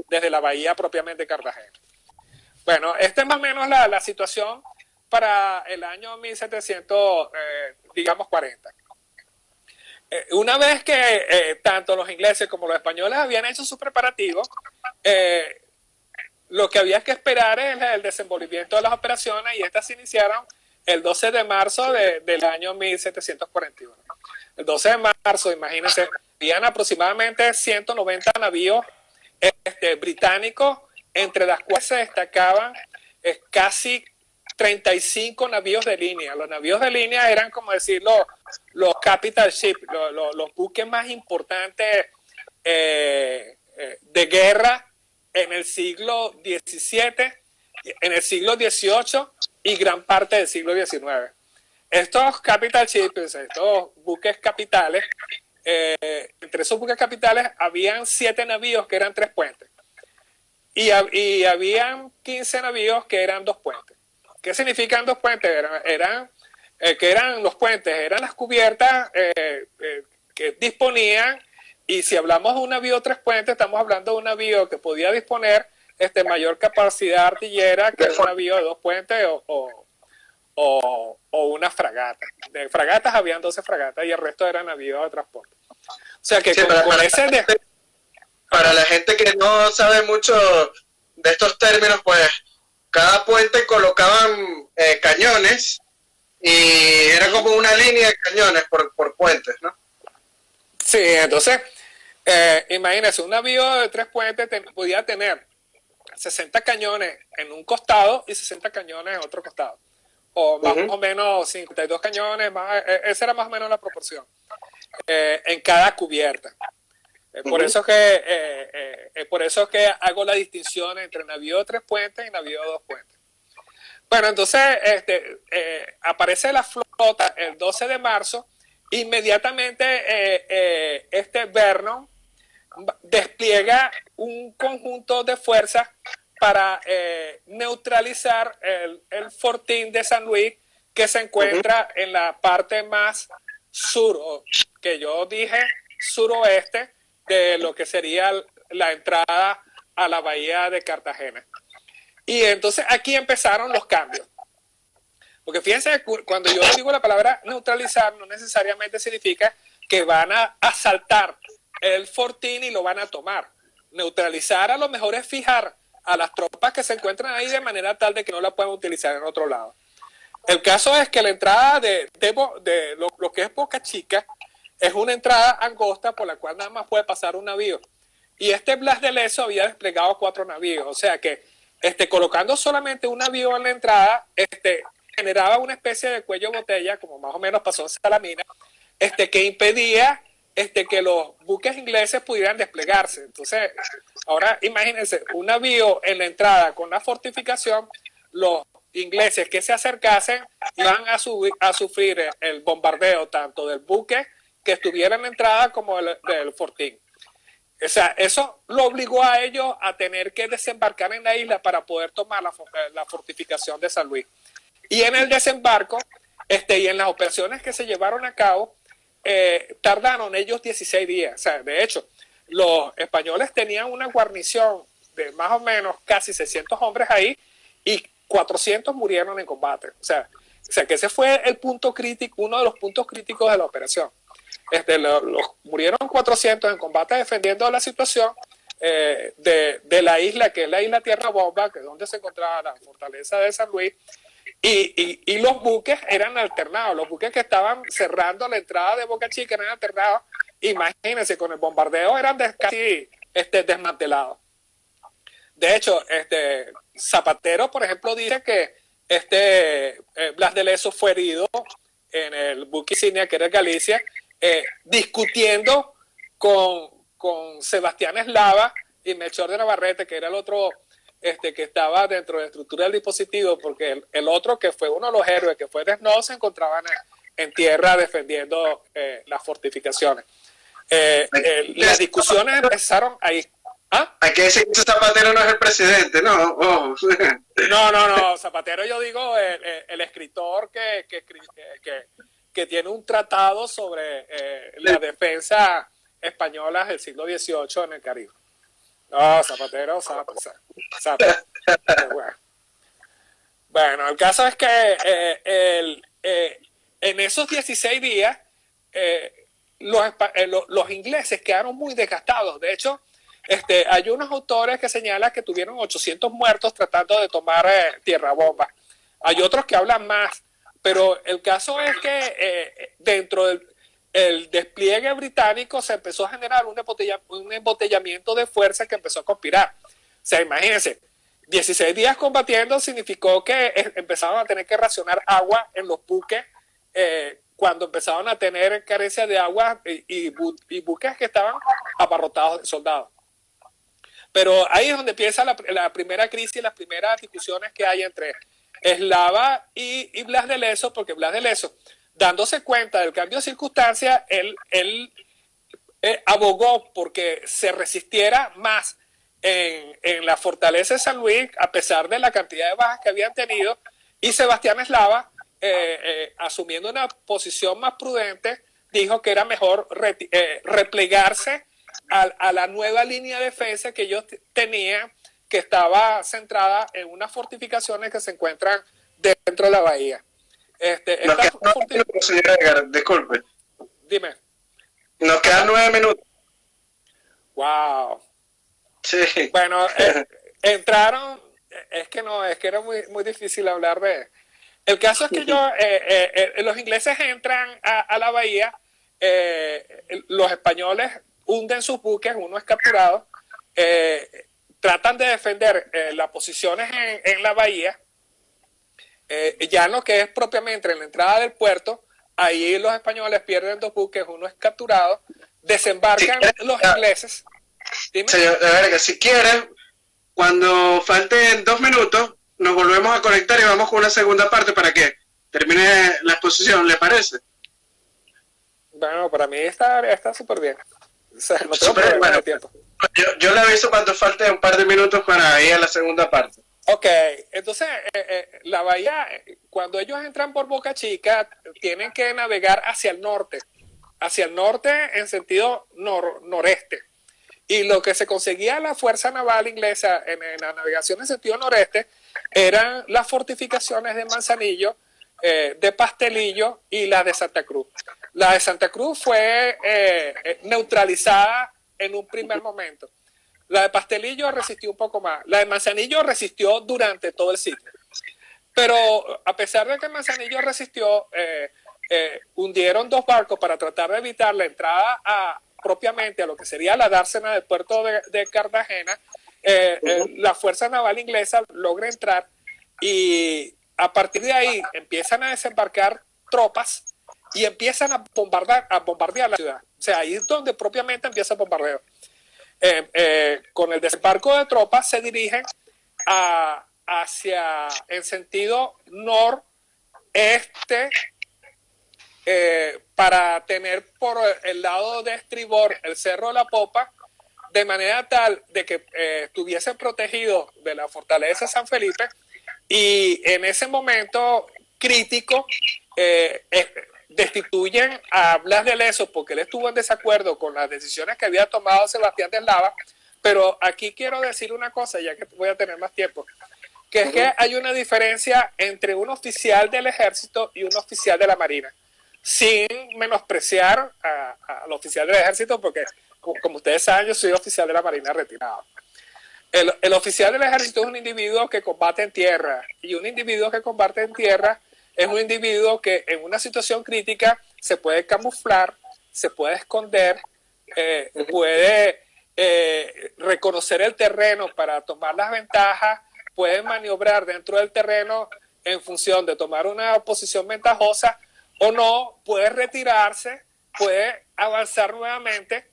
[SPEAKER 2] desde la bahía propiamente Cartagena. Bueno, esta es más o menos la situación para el año 1740. Una vez que tanto los ingleses como los españoles habían hecho sus preparativos, lo que había que esperar es el desenvolvimiento de las operaciones, y estas se iniciaron el 12 de marzo del año 1741. El 12 de marzo, imagínense, habían aproximadamente 190 navíos británicos, entre las cuales se destacaban casi 35 navíos de línea. Los navíos de línea eran, como decirlo, los capital ships, los buques más importantes de guerra en el siglo XVII, en el siglo XVIII y gran parte del siglo XIX. Estos capital ships, estos buques capitales, entre esos buques capitales habían 7 navíos que eran 3 puentes y habían 15 navíos que eran 2 puentes. ¿Qué significan 2 puentes? ¿Qué eran los puentes? Eran las cubiertas que disponían, y si hablamos de un navío tres puentes, estamos hablando de un navío que podía disponer mayor capacidad artillera que un navío de dos puentes o una fragata. De fragatas habían 12 fragatas y el resto eran navíos de transporte. O sea que
[SPEAKER 1] sí, para la gente que no sabe mucho de estos términos, pues cada puente colocaban cañones y era como una línea de cañones por puentes, ¿no?
[SPEAKER 2] Sí, entonces, imagínense, un navío de tres puentes podía tener 60 cañones en un costado y 60 cañones en otro costado. O más o menos 52 cañones, esa era más o menos la proporción en cada cubierta. Por eso es que hago la distinción entre navío de tres puentes y navío de dos puentes. Bueno, entonces aparece la flota el 12 de marzo. Inmediatamente Vernon despliega un conjunto de fuerzas para neutralizar el fortín de San Luis, que se encuentra en la parte más sur, que yo dije suroeste, de lo que sería la entrada a la bahía de Cartagena. Y entonces aquí empezaron los cambios. Porque fíjense, cuando yo digo la palabra neutralizar, no necesariamente significa que van a asaltar el fortín y lo van a tomar. Neutralizar a lo mejor es fijar a las tropas que se encuentran ahí de manera tal de que no la puedan utilizar en otro lado. El caso es que la entrada de lo que es Boca Chica es una entrada angosta por la cual nada más puede pasar un navío. Y Blas de Lezo había desplegado 4 navíos. O sea que colocando solamente un navío en la entrada, generaba una especie de cuello de botella, como más o menos pasó en Salamina, que impedía que los buques ingleses pudieran desplegarse. Entonces, ahora imagínense, un navío en la entrada con la fortificación, los ingleses que se acercasen iban a sufrir el bombardeo tanto del buque que estuviera en la entrada como del fortín. O sea, eso lo obligó a ellos a tener que desembarcar en la isla para poder tomar la fortificación de San Luis. Y en el desembarco y en las operaciones que se llevaron a cabo, tardaron ellos 16 días. O sea, de hecho, los españoles tenían una guarnición de más o menos casi 600 hombres ahí y 400 murieron en combate. O sea que ese fue el punto crítico, uno de los puntos críticos de la operación. Murieron 400 en combate defendiendo la situación de la isla, que es la isla Tierra Bomba, que es donde se encontraba la fortaleza de San Luis, y los buques eran alternados. Los buques que estaban cerrando la entrada de Boca Chica eran alternados. Imagínense, con el bombardeo eran casi desmantelados. De hecho, Zapatero, por ejemplo, dice que Blas de Lezo fue herido en el buque insignia, que era Galicia, discutiendo con Sebastián Eslava y Melchor de Navarrete, que era el otro que estaba dentro de la estructura del dispositivo, porque el otro, que fue uno de los héroes, que fue Desno, se encontraban en tierra defendiendo las fortificaciones. Las discusiones empezaron ahí. ¿Ah?
[SPEAKER 1] Hay que decir que Zapatero no es el presidente, ¿no? Oh.
[SPEAKER 2] No, Zapatero, yo digo el escritor que tiene un tratado sobre la defensa española del siglo XVIII en el Caribe. No, Zapatero. Bueno, el caso es que en esos 16 días los ingleses quedaron muy desgastados. De hecho, hay unos autores que señalan que tuvieron 800 muertos tratando de tomar Tierra Bomba. Hay otros que hablan más, pero el caso es que dentro del despliegue británico se empezó a generar un embotellamiento de fuerzas que empezó a conspirar. O sea, imagínense, 16 días combatiendo significó que empezaron a tener que racionar agua en los buques cuando empezaron a tener carencia de agua y buques que estaban abarrotados de soldados. Pero ahí es donde empieza la primera crisis, las primeras discusiones que hay entre Eslava y Blas de Lezo, porque Blas de Lezo, dándose cuenta del cambio de circunstancias, él abogó porque se resistiera más en la fortaleza de San Luis, a pesar de la cantidad de bajas que habían tenido, y Sebastián Eslava, asumiendo una posición más prudente, dijo que era mejor replegarse a la nueva línea de defensa que ellos tenían, que estaba centrada en unas fortificaciones que se encuentran dentro de la bahía.
[SPEAKER 1] Nos quedan 9 minutos, señor Edgar, disculpe.
[SPEAKER 2] Dime.
[SPEAKER 1] Nos quedan 9 minutos.
[SPEAKER 2] Wow.
[SPEAKER 1] Sí.
[SPEAKER 2] Bueno, entraron, es que era muy difícil hablar de... El caso es que los ingleses entran a la bahía, los españoles hunden sus buques, uno es capturado, tratan de defender las posiciones en la bahía, ya en lo que es propiamente en la entrada del puerto, ahí los españoles pierden 2 buques, uno es capturado, desembarcan los ingleses. Dime.
[SPEAKER 1] Señor, a ver, que si quiere, cuando falten 2 minutos, nos volvemos a conectar y vamos con una segunda parte para que termine la exposición, ¿le parece?
[SPEAKER 2] Bueno, para mí está súper bien. O sea, no tengo
[SPEAKER 1] Súper,
[SPEAKER 2] problema de tiempo.
[SPEAKER 1] Yo le aviso cuando falte un par de minutos para ir a la segunda parte.
[SPEAKER 2] Ok, entonces la bahía, cuando ellos entran por Boca Chica, tienen que navegar hacia el norte en sentido noreste. Y lo que se conseguía la Fuerza Naval Inglesa en la navegación en sentido noreste eran las fortificaciones de Manzanillo, de Pastelillo y las de Santa Cruz. La de Santa Cruz fue neutralizada en un primer momento. La de Pastelillo resistió un poco más. La de Manzanillo resistió durante todo el sitio. Pero a pesar de que Manzanillo resistió, hundieron 2 barcos para tratar de evitar la entrada propiamente a lo que sería la dársena del puerto de Cartagena. La Fuerza Naval Inglesa logra entrar y a partir de ahí empiezan a desembarcar tropas y empiezan a bombardear la ciudad. O sea, ahí es donde propiamente empieza el bombardeo. Con el desembarco de tropas se dirigen hacia en sentido noreste, para tener por el lado de estribor el Cerro de la Popa, de manera tal de que estuviesen protegidos de la fortaleza de San Felipe, y en ese momento crítico destituyen a Blas de Lezo porque él estuvo en desacuerdo con las decisiones que había tomado Sebastián de Eslava. Pero aquí quiero decir una cosa, ya que voy a tener más tiempo, que es que hay una diferencia entre un oficial del ejército y un oficial de la marina, sin menospreciar al oficial del ejército, porque como ustedes saben, yo soy oficial de la marina retirado. El oficial del ejército es un individuo que combate en tierra, y un individuo que combate en tierra es un individuo que en una situación crítica se puede camuflar, se puede esconder, puede reconocer el terreno para tomar las ventajas, puede maniobrar dentro del terreno en función de tomar una posición ventajosa o no, puede retirarse, puede avanzar nuevamente,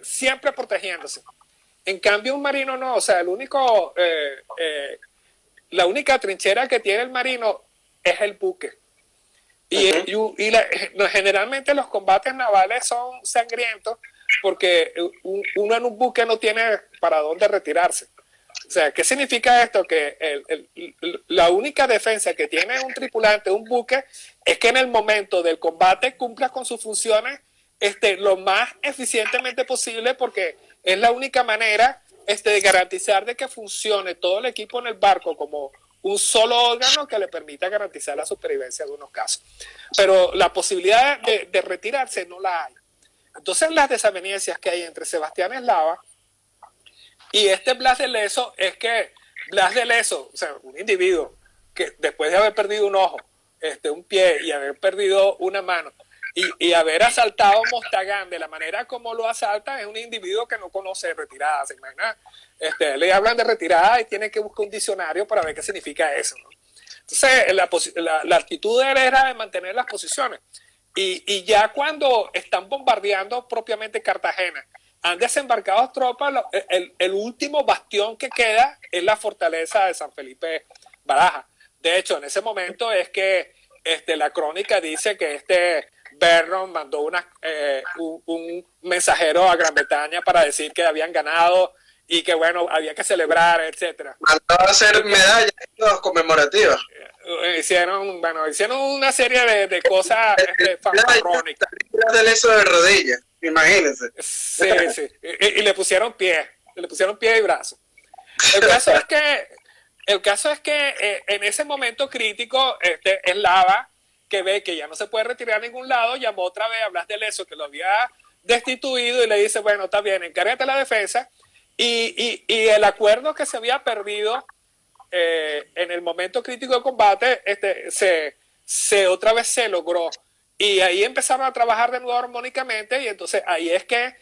[SPEAKER 2] siempre protegiéndose. En cambio, un marino no, o sea, la única trinchera que tiene el marino es el buque. Generalmente los combates navales son sangrientos porque uno en un buque no tiene para dónde retirarse. O sea, ¿qué significa esto? Que la única defensa que tiene un tripulante, un buque, es que en el momento del combate cumpla con sus funciones lo más eficientemente posible, porque es la única manera de garantizar de que funcione todo el equipo en el barco como un solo órgano que le permita garantizar la supervivencia en algunos casos. Pero la posibilidad de retirarse no la hay. Entonces, las desavenencias que hay entre Sebastián Eslava y Blas de Lezo es que Blas de Lezo, o sea, un individuo que después de haber perdido un ojo, un pie y haber perdido una mano y haber asaltado Mostagán de la manera como lo asalta, es un individuo que no conoce retirada, ¿se imagina? Le hablan de retirada y tiene que buscar un diccionario para ver qué significa eso, ¿no? Entonces, la actitud de él era de mantener las posiciones. Y ya cuando están bombardeando propiamente Cartagena, han desembarcado tropas, el último bastión que queda es la fortaleza de San Felipe Barajas. De hecho, en ese momento es que la crónica dice que Vernon mandó un mensajero a Gran Bretaña para decir que habían ganado y que bueno, había que celebrar, etcétera.
[SPEAKER 1] Mandó a hacer medallas conmemorativas.
[SPEAKER 2] Hicieron una serie de cosas fanfarrónicas.
[SPEAKER 1] Del eso de rodillas, imagínense.
[SPEAKER 2] Sí, sí. Y le pusieron pie y brazo. El caso es que en ese momento crítico, Eslava, que ve que ya no se puede retirar a ningún lado, llamó otra vez a Blas de Lezo, que lo había destituido, y le dice, bueno, está bien, encárgate de la defensa. Y el acuerdo que se había perdido en el momento crítico de combate, otra vez se logró. Y ahí empezaron a trabajar de nuevo armónicamente, y entonces ahí es que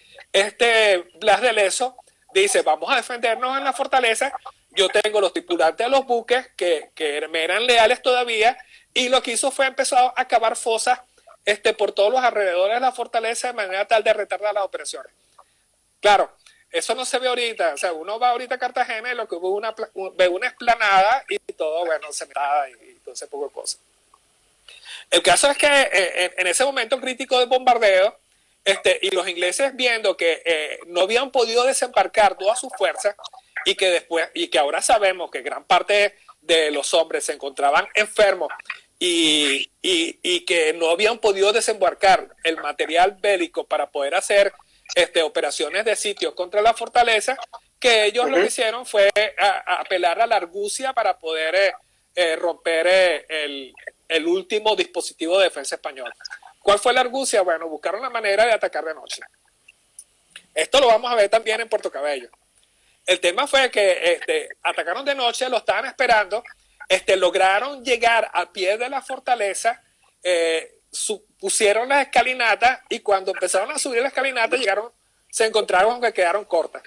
[SPEAKER 2] Blas de Lezo dice, vamos a defendernos en la fortaleza. Yo tengo los tripulantes de los buques que me eran leales todavía, y lo que hizo fue empezar a cavar fosas por todos los alrededores de la fortaleza de manera tal de retardar las operaciones. Claro, eso no se ve ahorita. O sea, uno va ahorita a Cartagena y lo que ve una explanada y todo, bueno, cementada y todo ese poco de cosas. El caso es que en ese momento crítico de bombardeo, y los ingleses viendo que no habían podido desembarcar todas sus fuerzas, y que ahora sabemos que gran parte de los hombres se encontraban enfermos y que no habían podido desembarcar el material bélico para poder hacer operaciones de sitio contra la fortaleza, que ellos lo que hicieron fue apelar a la argucia para poder romper el último dispositivo de defensa español. ¿Cuál fue la argucia? Bueno, buscaron la manera de atacar de noche. Esto lo vamos a ver también en Puerto Cabello. El tema fue que atacaron de noche, lo estaban esperando, lograron llegar a pie de la fortaleza, pusieron las escalinatas, y cuando empezaron a subir las escalinatas se encontraron con que quedaron cortas.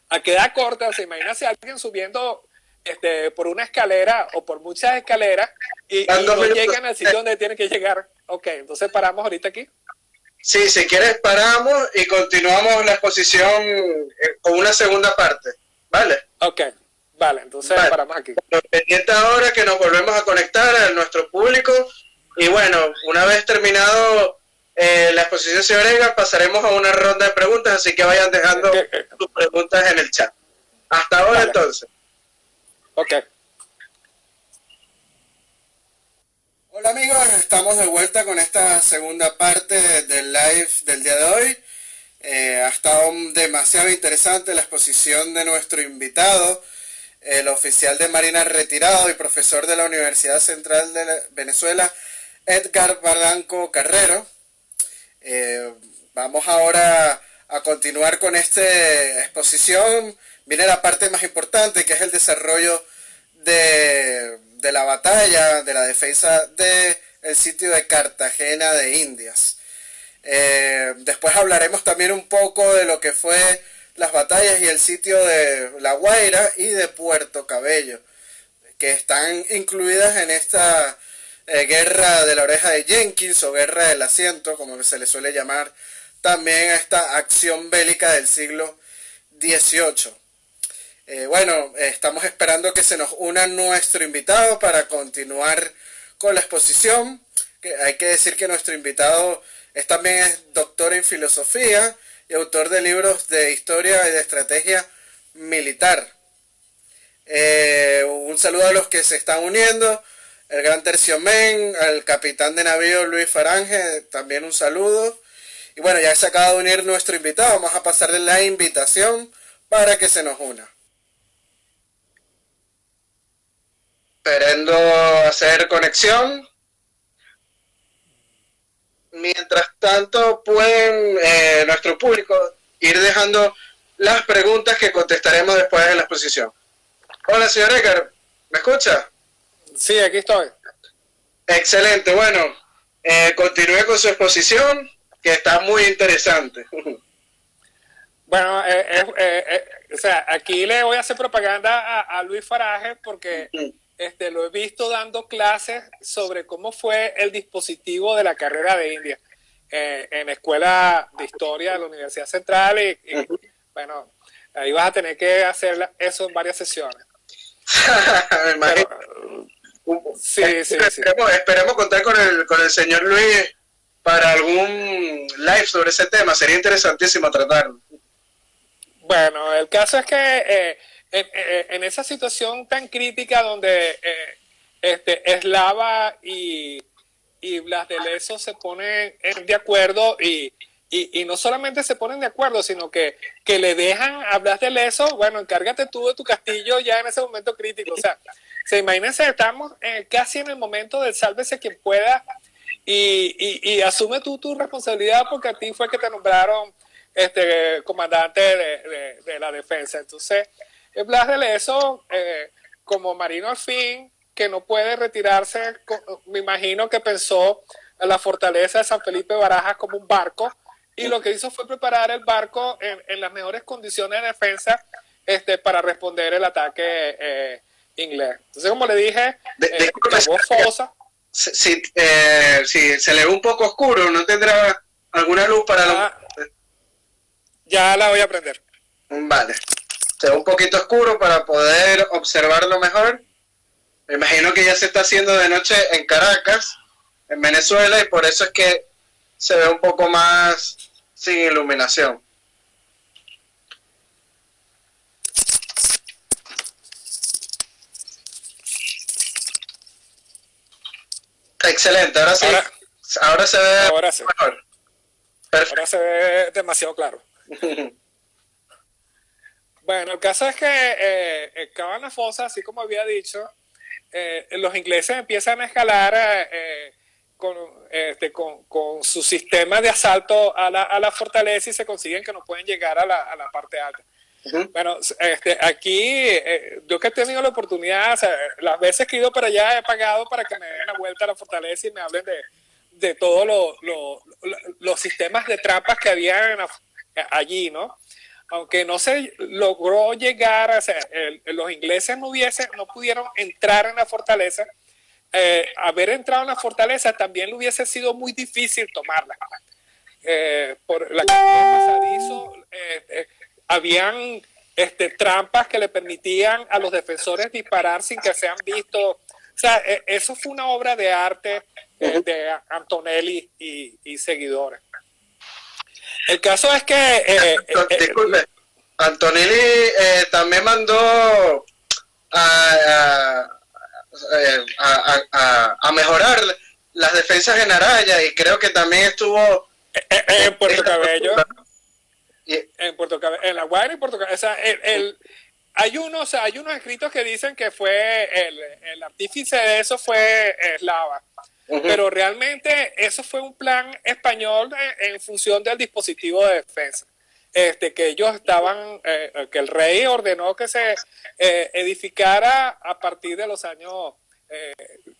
[SPEAKER 2] Al quedar cortas, se imagina si alguien subiendo por una escalera o por muchas escaleras y no llegan al sitio donde tienen que llegar. Ok, entonces paramos ahorita aquí.
[SPEAKER 1] Sí, si quieres paramos y continuamos la exposición con una segunda parte. ¿Vale?
[SPEAKER 2] Ok, vale, entonces paramos aquí.
[SPEAKER 1] Pendiente ahora que nos volvemos a conectar a nuestro público, y bueno, una vez terminado la exposición, señor Edgar, pasaremos a una ronda de preguntas, así que vayan dejando sus preguntas en el chat. Hasta ahora, vale. Entonces.
[SPEAKER 2] Ok.
[SPEAKER 1] Hola amigos, estamos de vuelta con esta segunda parte del live del día de hoy. Ha estado demasiado interesante la exposición de nuestro invitado, el oficial de Marina retirado y profesor de la Universidad Central de Venezuela, Edgar Barranco Carrero. Vamos ahora a continuar con esta exposición. Viene la parte más importante, que es el desarrollo de la batalla, de la defensa del sitio de Cartagena de Indias. Después hablaremos también un poco de lo que fue las batallas y el sitio de La Guaira y de Puerto Cabello, que están incluidas en esta guerra de la oreja de Jenkins, o guerra del asiento, como se le suele llamar también a esta acción bélica del siglo XVIII. Bueno, estamos esperando que se nos una nuestro invitado para continuar con la exposición. Hay que decir que nuestro invitado también es doctor en filosofía y autor de libros de historia y de estrategia militar. Un saludo a los que se están uniendo, el gran terciomén, al capitán de navío Luis Farange, también un saludo. Y bueno, ya se acaba de unir nuestro invitado, vamos a pasarle la invitación para que se nos una. Esperando hacer conexión. Mientras tanto, pueden nuestro público ir dejando las preguntas que contestaremos después de la exposición. Hola, señor Edgar, ¿me escucha?
[SPEAKER 2] Sí, aquí estoy.
[SPEAKER 1] Excelente, bueno, continúe con su exposición, que está muy interesante.
[SPEAKER 2] Bueno, o sea, aquí le voy a hacer propaganda a Luis Faraje porque lo he visto dando clases sobre cómo fue el dispositivo de la carrera de India en la Escuela de Historia de la Universidad Central y bueno, ahí vas a tener que hacer eso en varias sesiones.
[SPEAKER 1] Me imagino.
[SPEAKER 2] Sí.
[SPEAKER 1] Esperemos contar con el señor Luis para algún live sobre ese tema. Sería interesantísimo tratarlo.
[SPEAKER 2] Bueno, el caso es que en esa situación tan crítica donde Eslava y Blas de Lezo se ponen de acuerdo y no solamente se ponen de acuerdo, sino que le dejan a Blas de Lezo, bueno, encárgate tú de tu castillo ya en ese momento crítico. O sea, imagínense, estamos casi en el momento del sálvese quien pueda y asume tú tu responsabilidad porque a ti fue que te nombraron comandante de la defensa. Entonces, Blas de Lezo, como marino al fin, que no puede retirarse, me imagino que pensó en la fortaleza de San Felipe Barajas como un barco, y lo que hizo fue preparar el barco en las mejores condiciones de defensa para responder el ataque inglés. Entonces, como le dije, llamó fosa.
[SPEAKER 1] Si se le ve un poco oscuro, ¿no tendrá alguna luz para
[SPEAKER 2] Ya la voy a prender.
[SPEAKER 1] Vale. Se ve un poquito oscuro para poder observarlo mejor. Me imagino que ya se está haciendo de noche en Caracas, en Venezuela, y por eso es que se ve un poco más sin iluminación. Excelente, ahora sí. Ahora se ve mejor.
[SPEAKER 2] Perfecto. Ahora se ve demasiado claro. Bueno, el caso es que cavan la fosa, así como había dicho, los ingleses empiezan a escalar con su sistema de asalto a la fortaleza y se consiguen que no pueden llegar a la parte alta. Bueno, aquí yo que he tenido la oportunidad, o sea, las veces que he ido para allá he pagado para que me den la vuelta a la fortaleza y me hablen de todos los sistemas de trampas que había allí, ¿no? Aunque no se logró llegar, o sea, los ingleses no pudieron entrar en la fortaleza. Haber entrado en la fortaleza también le hubiese sido muy difícil tomarla. Por la cantidad de pasadizos, habían trampas que le permitían a los defensores disparar sin que sean vistos. O sea, eso fue una obra de arte de Antonelli y seguidores. El caso es que...
[SPEAKER 1] disculpe, Antonelli también mandó a mejorar las defensas en Araya, y creo que también estuvo
[SPEAKER 2] en Puerto Cabello. En Puerto Cabello, en La Guaira y Puerto Cabello. O sea, hay unos escritos que dicen que fue el artífice de eso fue Eslava. Pero realmente eso fue un plan español en función del dispositivo de defensa. Que ellos estaban, que el rey ordenó que se edificara a partir de los años,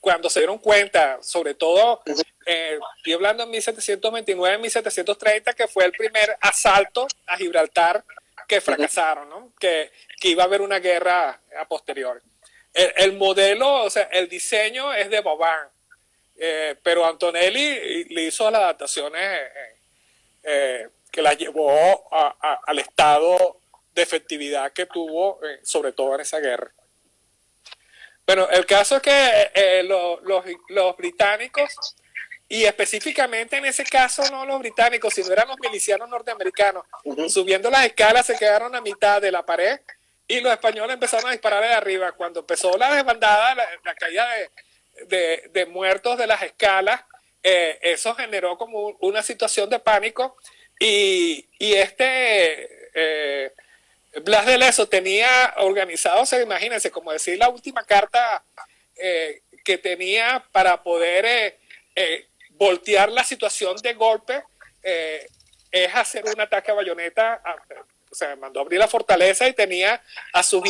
[SPEAKER 2] cuando se dieron cuenta, sobre todo, estoy hablando en 1729, 1730, que fue el primer asalto a Gibraltar que fracasaron, ¿no? Que iba a haber una guerra a posteriori. El modelo, o sea, el diseño es de Vauban. Pero Antonelli le hizo las adaptaciones que la llevó al estado de efectividad que tuvo, sobre todo en esa guerra. Bueno, el caso es que los británicos, y específicamente en ese caso no los británicos, sino eran los milicianos norteamericanos, subiendo las escalas se quedaron a mitad de la pared y los españoles empezaron a disparar de arriba. Cuando empezó la desbandada, la caída de muertos de las escalas, eso generó como una situación de pánico y Blas de Lezo tenía organizado, o sea, imagínense, como decir la última carta que tenía para poder voltear la situación de golpe, es hacer un ataque a bayoneta. O sea, mandó a abrir la fortaleza y tenía a sus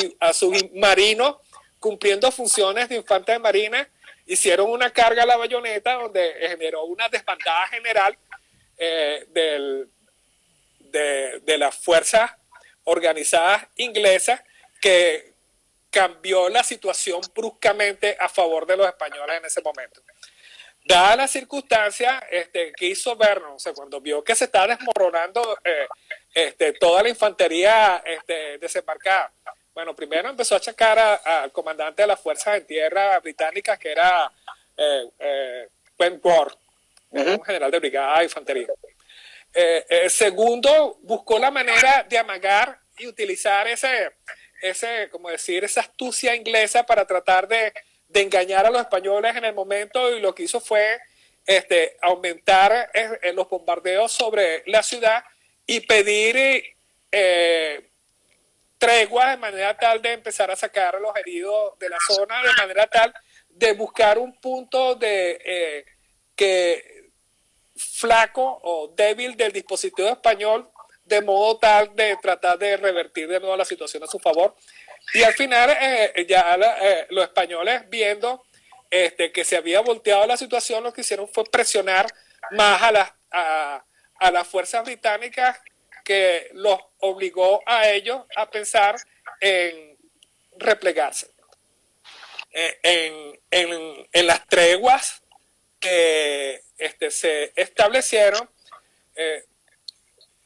[SPEAKER 2] marinos cumpliendo funciones de infantes de marina. Hicieron una carga a la bayoneta donde generó una desbandada general de las fuerzas organizadas inglesas que cambió la situación bruscamente a favor de los españoles en ese momento. Dada la circunstancia, que hizo Vernon, o sea, cuando vio que se estaba desmoronando toda la infantería desembarcada, bueno, primero empezó a achacar al comandante de las fuerzas en tierra británicas, que era Wentworth, un general de brigada de infantería. Segundo, buscó la manera de amagar y utilizar como decir, esa astucia inglesa para tratar de engañar a los españoles en el momento, y lo que hizo fue aumentar los bombardeos sobre la ciudad y pedir tregua de manera tal de empezar a sacar a los heridos de la zona, de manera tal de buscar un punto de que flaco o débil del dispositivo español, de modo tal de tratar de revertir de nuevo la situación a su favor. Y al final los españoles, viendo que se había volteado la situación, lo que hicieron fue presionar más a las fuerzas británicas, que los obligó a ellos a pensar en replegarse. En las treguas que se establecieron,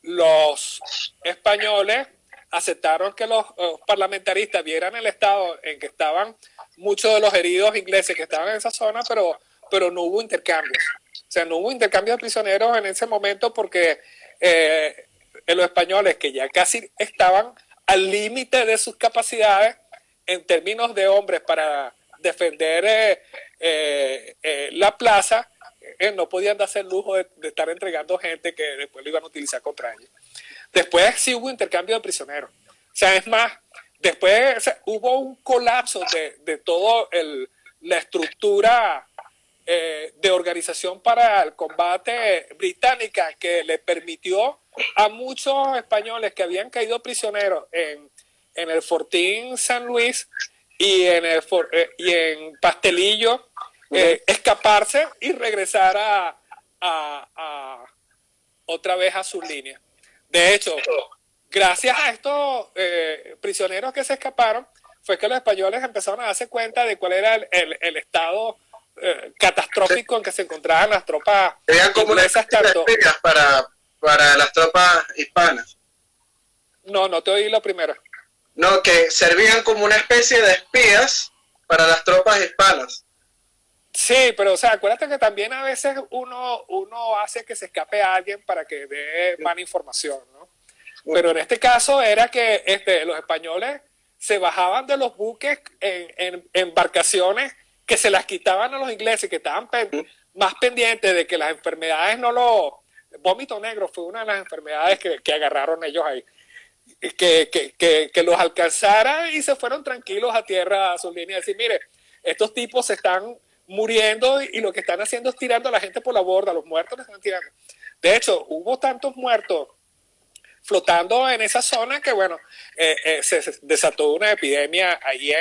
[SPEAKER 2] los españoles aceptaron que los parlamentaristas vieran el estado en que estaban muchos de los heridos ingleses que estaban en esa zona, pero no hubo intercambios. O sea, no hubo intercambio de prisioneros en ese momento, porque los españoles, que ya casi estaban al límite de sus capacidades en términos de hombres para defender la plaza, no podían darse el lujo de estar entregando gente que después lo iban a utilizar contra ellos. Después sí hubo intercambio de prisioneros. O sea, es más, después hubo un colapso de toda la estructura de organización para el combate británica, que le permitió a muchos españoles que habían caído prisioneros en el Fortín San Luis y en Pastelillo, escaparse y regresar otra vez a sus líneas. De hecho, gracias a estos prisioneros que se escaparon, fue que los españoles empezaron a darse cuenta de cuál era el estado catastrófico en que se encontraban las tropas inglesas.
[SPEAKER 1] Para las tropas hispanas.
[SPEAKER 2] No te oí lo primero.
[SPEAKER 1] No, que servían como una especie de espías para las tropas hispanas.
[SPEAKER 2] Sí, pero o sea, acuérdate que también a veces uno hace que se escape a alguien para que dé mala información, ¿no? Pero en este caso era que los españoles se bajaban de los buques en embarcaciones que se las quitaban a los ingleses, que estaban más pendientes de que las enfermedades vómito negro fue una de las enfermedades que agarraron ellos ahí, que los alcanzara, y se fueron tranquilos a tierra a sus líneas, decir, mire, estos tipos se están muriendo y lo que están haciendo es tirando a la gente por la borda, los muertos les están tirando. De hecho, hubo tantos muertos flotando en esa zona que, bueno, se desató una epidemia ahí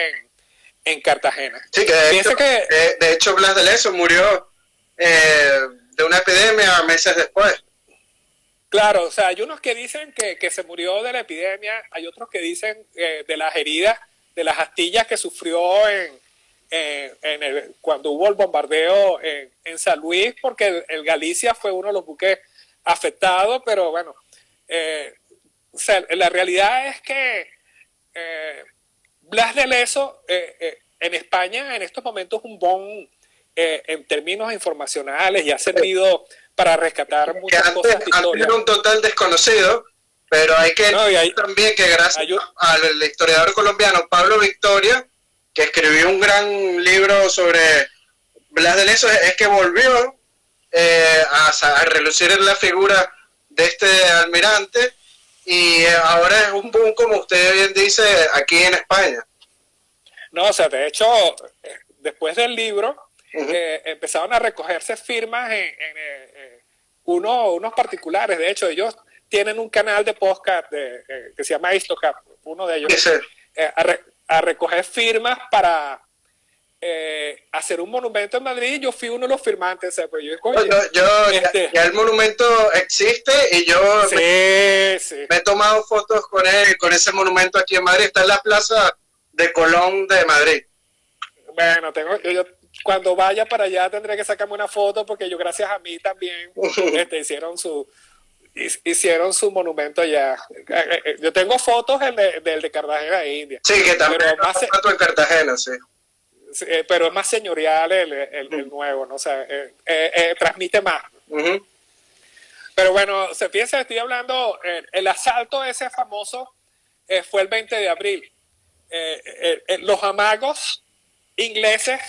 [SPEAKER 2] en Cartagena.
[SPEAKER 1] Sí, que de hecho Blas de Lezo murió de una epidemia meses después.
[SPEAKER 2] Claro, o sea, hay unos que dicen que se murió de la epidemia, hay otros que dicen de las heridas, de las astillas que sufrió cuando hubo el bombardeo en San Luis, porque el Galicia fue uno de los buques afectados, pero bueno, o sea, la realidad es que Blas de Lezo en España en estos momentos es un bon en términos informacionales y ha servido para rescatar muchas cosas de historia.
[SPEAKER 1] Antes era un total desconocido, pero hay que también que gracias al historiador colombiano Pablo Victoria, que escribió un gran libro sobre Blas de Lezo, es que volvió a relucir en la figura de este almirante, y ahora es un boom, como usted bien dice, aquí en España.
[SPEAKER 2] No, o sea, de hecho, después del libro, empezaron a recogerse firmas unos particulares. De hecho, ellos tienen un canal de podcast que se llama Histocap, uno de ellos,
[SPEAKER 1] sí.
[SPEAKER 2] A recoger firmas para hacer un monumento en Madrid. Yo fui uno de los firmantes. O sea, pues
[SPEAKER 1] ya el monumento existe, y yo me he tomado fotos con él, con ese monumento aquí en Madrid. Está en la Plaza de Colón de Madrid.
[SPEAKER 2] Bueno, yo cuando vaya para allá tendré que sacarme una foto, porque yo, gracias a mí también, hicieron su monumento allá. Yo tengo fotos del de Cartagena de India.
[SPEAKER 1] Sí, que también foto en Cartagena, sí.
[SPEAKER 2] Pero es más señorial el nuevo, ¿no? O sea, transmite más. Pero bueno, se piensa, estoy hablando, el asalto ese famoso fue el 20 de abril. Los amagos ingleses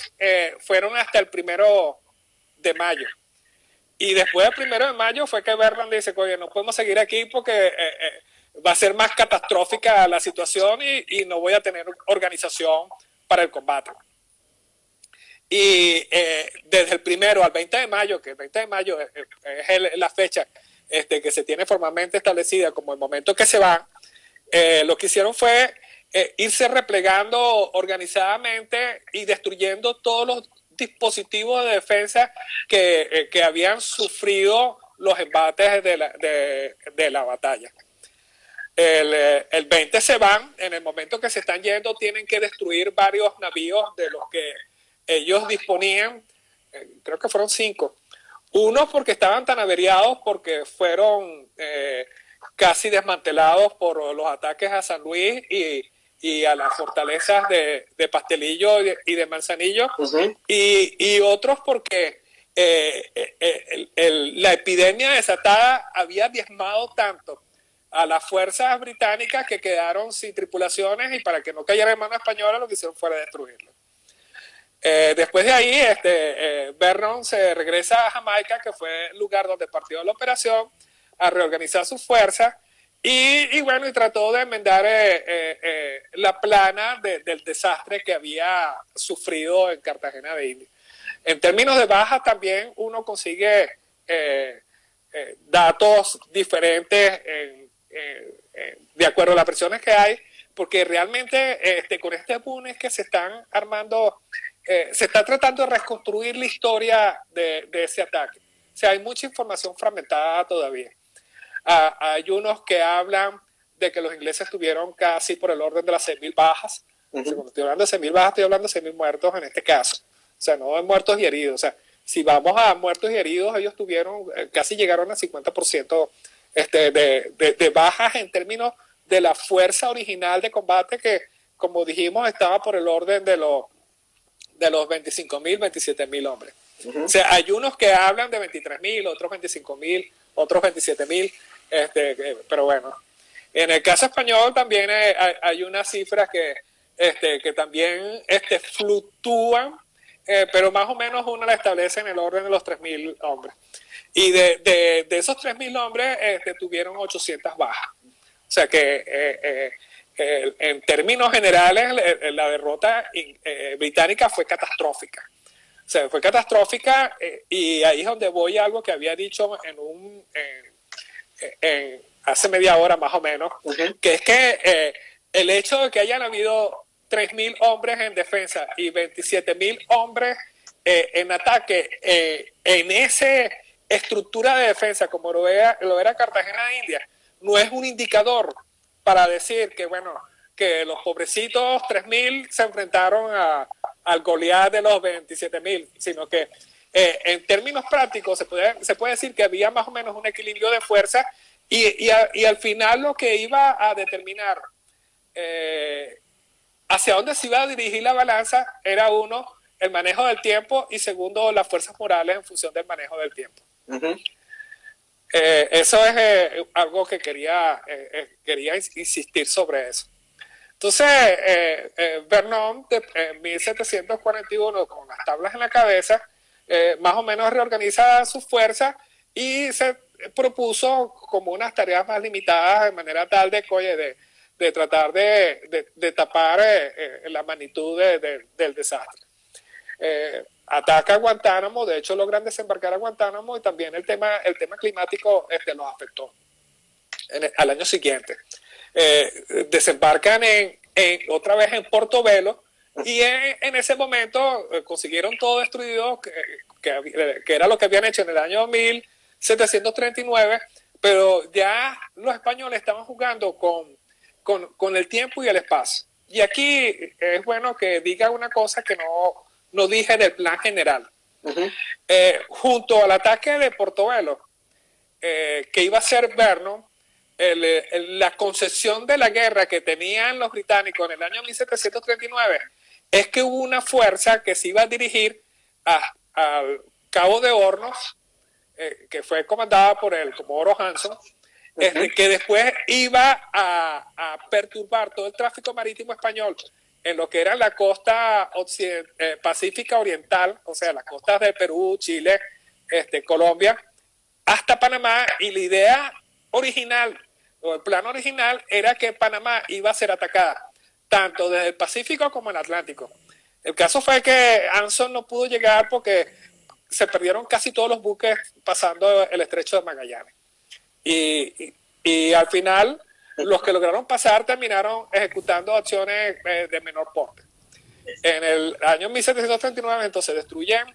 [SPEAKER 2] fueron hasta el 1 de mayo. Y después del 1 de mayo fue que Vernon dice, oye, no podemos seguir aquí porque va a ser más catastrófica la situación y no voy a tener organización para el combate. Y desde el 1 al 20 de mayo, que el 20 de mayo es la fecha que se tiene formalmente establecida como el momento que se van, lo que hicieron fue irse replegando organizadamente y destruyendo todos los dispositivos de defensa que habían sufrido los embates de la batalla. El 20 se van, en el momento que se están yendo tienen que destruir varios navíos de los que ellos disponían, creo que fueron 5. Unos porque estaban tan averiados porque fueron casi desmantelados por los ataques a San Luis y a las fortalezas de Pastelillo y de Manzanillo, y otros porque la epidemia desatada había diezmado tanto a las fuerzas británicas que quedaron sin tripulaciones y para que no cayera en mano española lo que hicieron fue destruirlo. Después de ahí, Vernon se regresa a Jamaica, que fue el lugar donde partió la operación, a reorganizar sus fuerzas y bueno, y trató de enmendar la plana del desastre que había sufrido en Cartagena de Indias. En términos de bajas también uno consigue datos diferentes de acuerdo a las versiones que hay, porque realmente con este boom es que se están armando, se está tratando de reconstruir la historia de ese ataque. O sea, hay mucha información fragmentada todavía. Hay unos que hablan de que los ingleses tuvieron casi por el orden de las 6.000 bajas. O sea, cuando estoy hablando de 6.000 bajas, estoy hablando de 6.000 muertos en este caso. O sea, no de muertos y heridos. O sea, si vamos a muertos y heridos, ellos tuvieron, casi llegaron al 50% de bajas en términos de la fuerza original de combate que, como dijimos, estaba por el orden de los 25.000, 27.000 hombres. O sea, hay unos que hablan de 23.000, otros 25.000, otros 27.000, pero bueno. En el caso español también hay unas cifras que también fluctúan, pero más o menos uno la establece en el orden de los 3.000 hombres. Y de esos 3.000 hombres tuvieron 800 bajas. O sea que en términos generales la derrota británica fue catastrófica. O sea, fue catastrófica y ahí es donde voy a algo que había dicho hace media hora más o menos, que es que el hecho de que hayan habido 3.000 hombres en defensa y 27.000 hombres en ataque en esa estructura de defensa como lo era Cartagena de Indias, no es un indicador para decir que, bueno, que los pobrecitos 3.000 se enfrentaron al Goliat de los 27.000, sino que en términos prácticos se puede decir que había más o menos un equilibrio de fuerza y al final lo que iba a determinar hacia dónde se iba a dirigir la balanza era uno, el manejo del tiempo y segundo, las fuerzas morales en función del manejo del tiempo. Eso es algo que quería insistir sobre eso. Entonces, Vernon, en 1741, con las tablas en la cabeza, más o menos reorganiza sus fuerzas y se propuso como unas tareas más limitadas de manera tal de tratar de tapar la magnitud del desastre. Ataca a Guantánamo, de hecho logran desembarcar a Guantánamo y también el tema climático los afectó al año siguiente. Desembarcan otra vez en Portobelo y en ese momento consiguieron todo destruido, que era lo que habían hecho en el año 1739, pero ya los españoles estaban jugando con el tiempo y el espacio. Y aquí es bueno que diga una cosa que no dije del plan general. Junto al ataque de Portobelo, que iba a ser Vernon, la concepción de la guerra que tenían los británicos en el año 1739 es que hubo una fuerza que se iba a dirigir al Cabo de Hornos, que fue comandada por el Comodoro Hanson, que después iba a perturbar todo el tráfico marítimo español en lo que era la costa pacífica oriental, o sea, las costas de Perú, Chile, Colombia, hasta Panamá, y la idea original, o el plan original, era que Panamá iba a ser atacada, tanto desde el Pacífico como en el Atlántico. El caso fue que Anson no pudo llegar porque se perdieron casi todos los buques pasando el estrecho de Magallanes. Y al final, los que lograron pasar terminaron ejecutando acciones de menor porte. En el año 1739, entonces, destruyen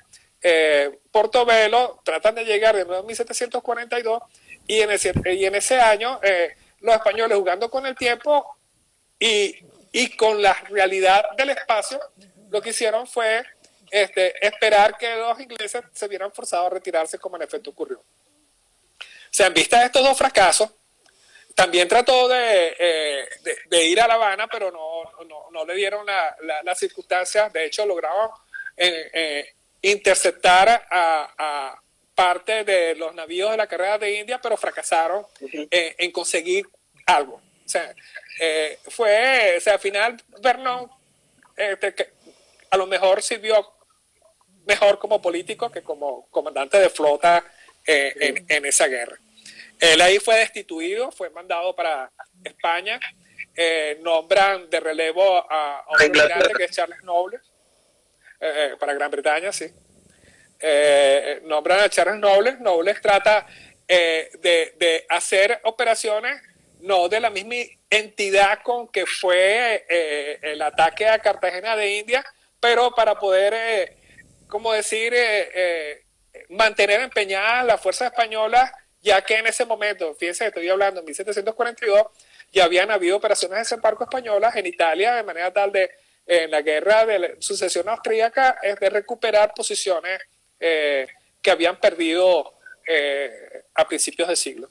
[SPEAKER 2] Portobelo, tratan de llegar de nuevo en 1742, y en ese año los españoles, jugando con el tiempo y con la realidad del espacio, lo que hicieron fue esperar que los ingleses se vieran forzados a retirarse, como en efecto ocurrió. O sea, en vista de estos dos fracasos, también trató de ir a La Habana, pero no le dieron las circunstancias. De hecho, lograron interceptar a parte de los navíos de la carrera de India, pero fracasaron en conseguir algo. O sea, al final Vernon a lo mejor sirvió mejor como político que como comandante de flota en esa guerra. Él ahí fue destituido, fue mandado para España, nombran de relevo a un almirante que es Charles Noble, para Gran Bretaña, sí. Nombran a Charles Noble. Noble trata de hacer operaciones no de la misma entidad con que fue el ataque a Cartagena de India, pero para poder, como decir, mantener empeñadas las fuerzas españolas, ya que en ese momento, fíjense, estoy hablando en 1742, ya habían habido operaciones de desembarco españolas en Italia, de manera tal de, en la guerra de la sucesión austríaca, de recuperar posiciones que habían perdido a principios de siglo.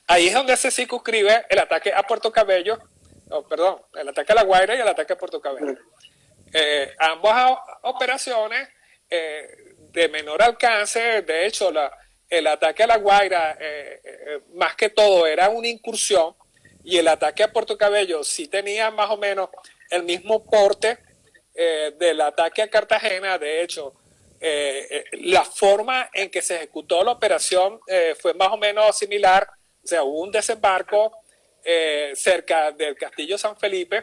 [SPEAKER 2] Ahí es donde se circunscribe el ataque a Puerto Cabello, el ataque a La Guaira y el ataque a Puerto Cabello. Ambas operaciones de menor alcance. De hecho, el ataque a La Guaira, más que todo, era una incursión, y el ataque a Puerto Cabello sí tenía más o menos el mismo porte del ataque a Cartagena. De hecho, la forma en que se ejecutó la operación fue más o menos similar. O sea, hubo un desembarco cerca del Castillo San Felipe,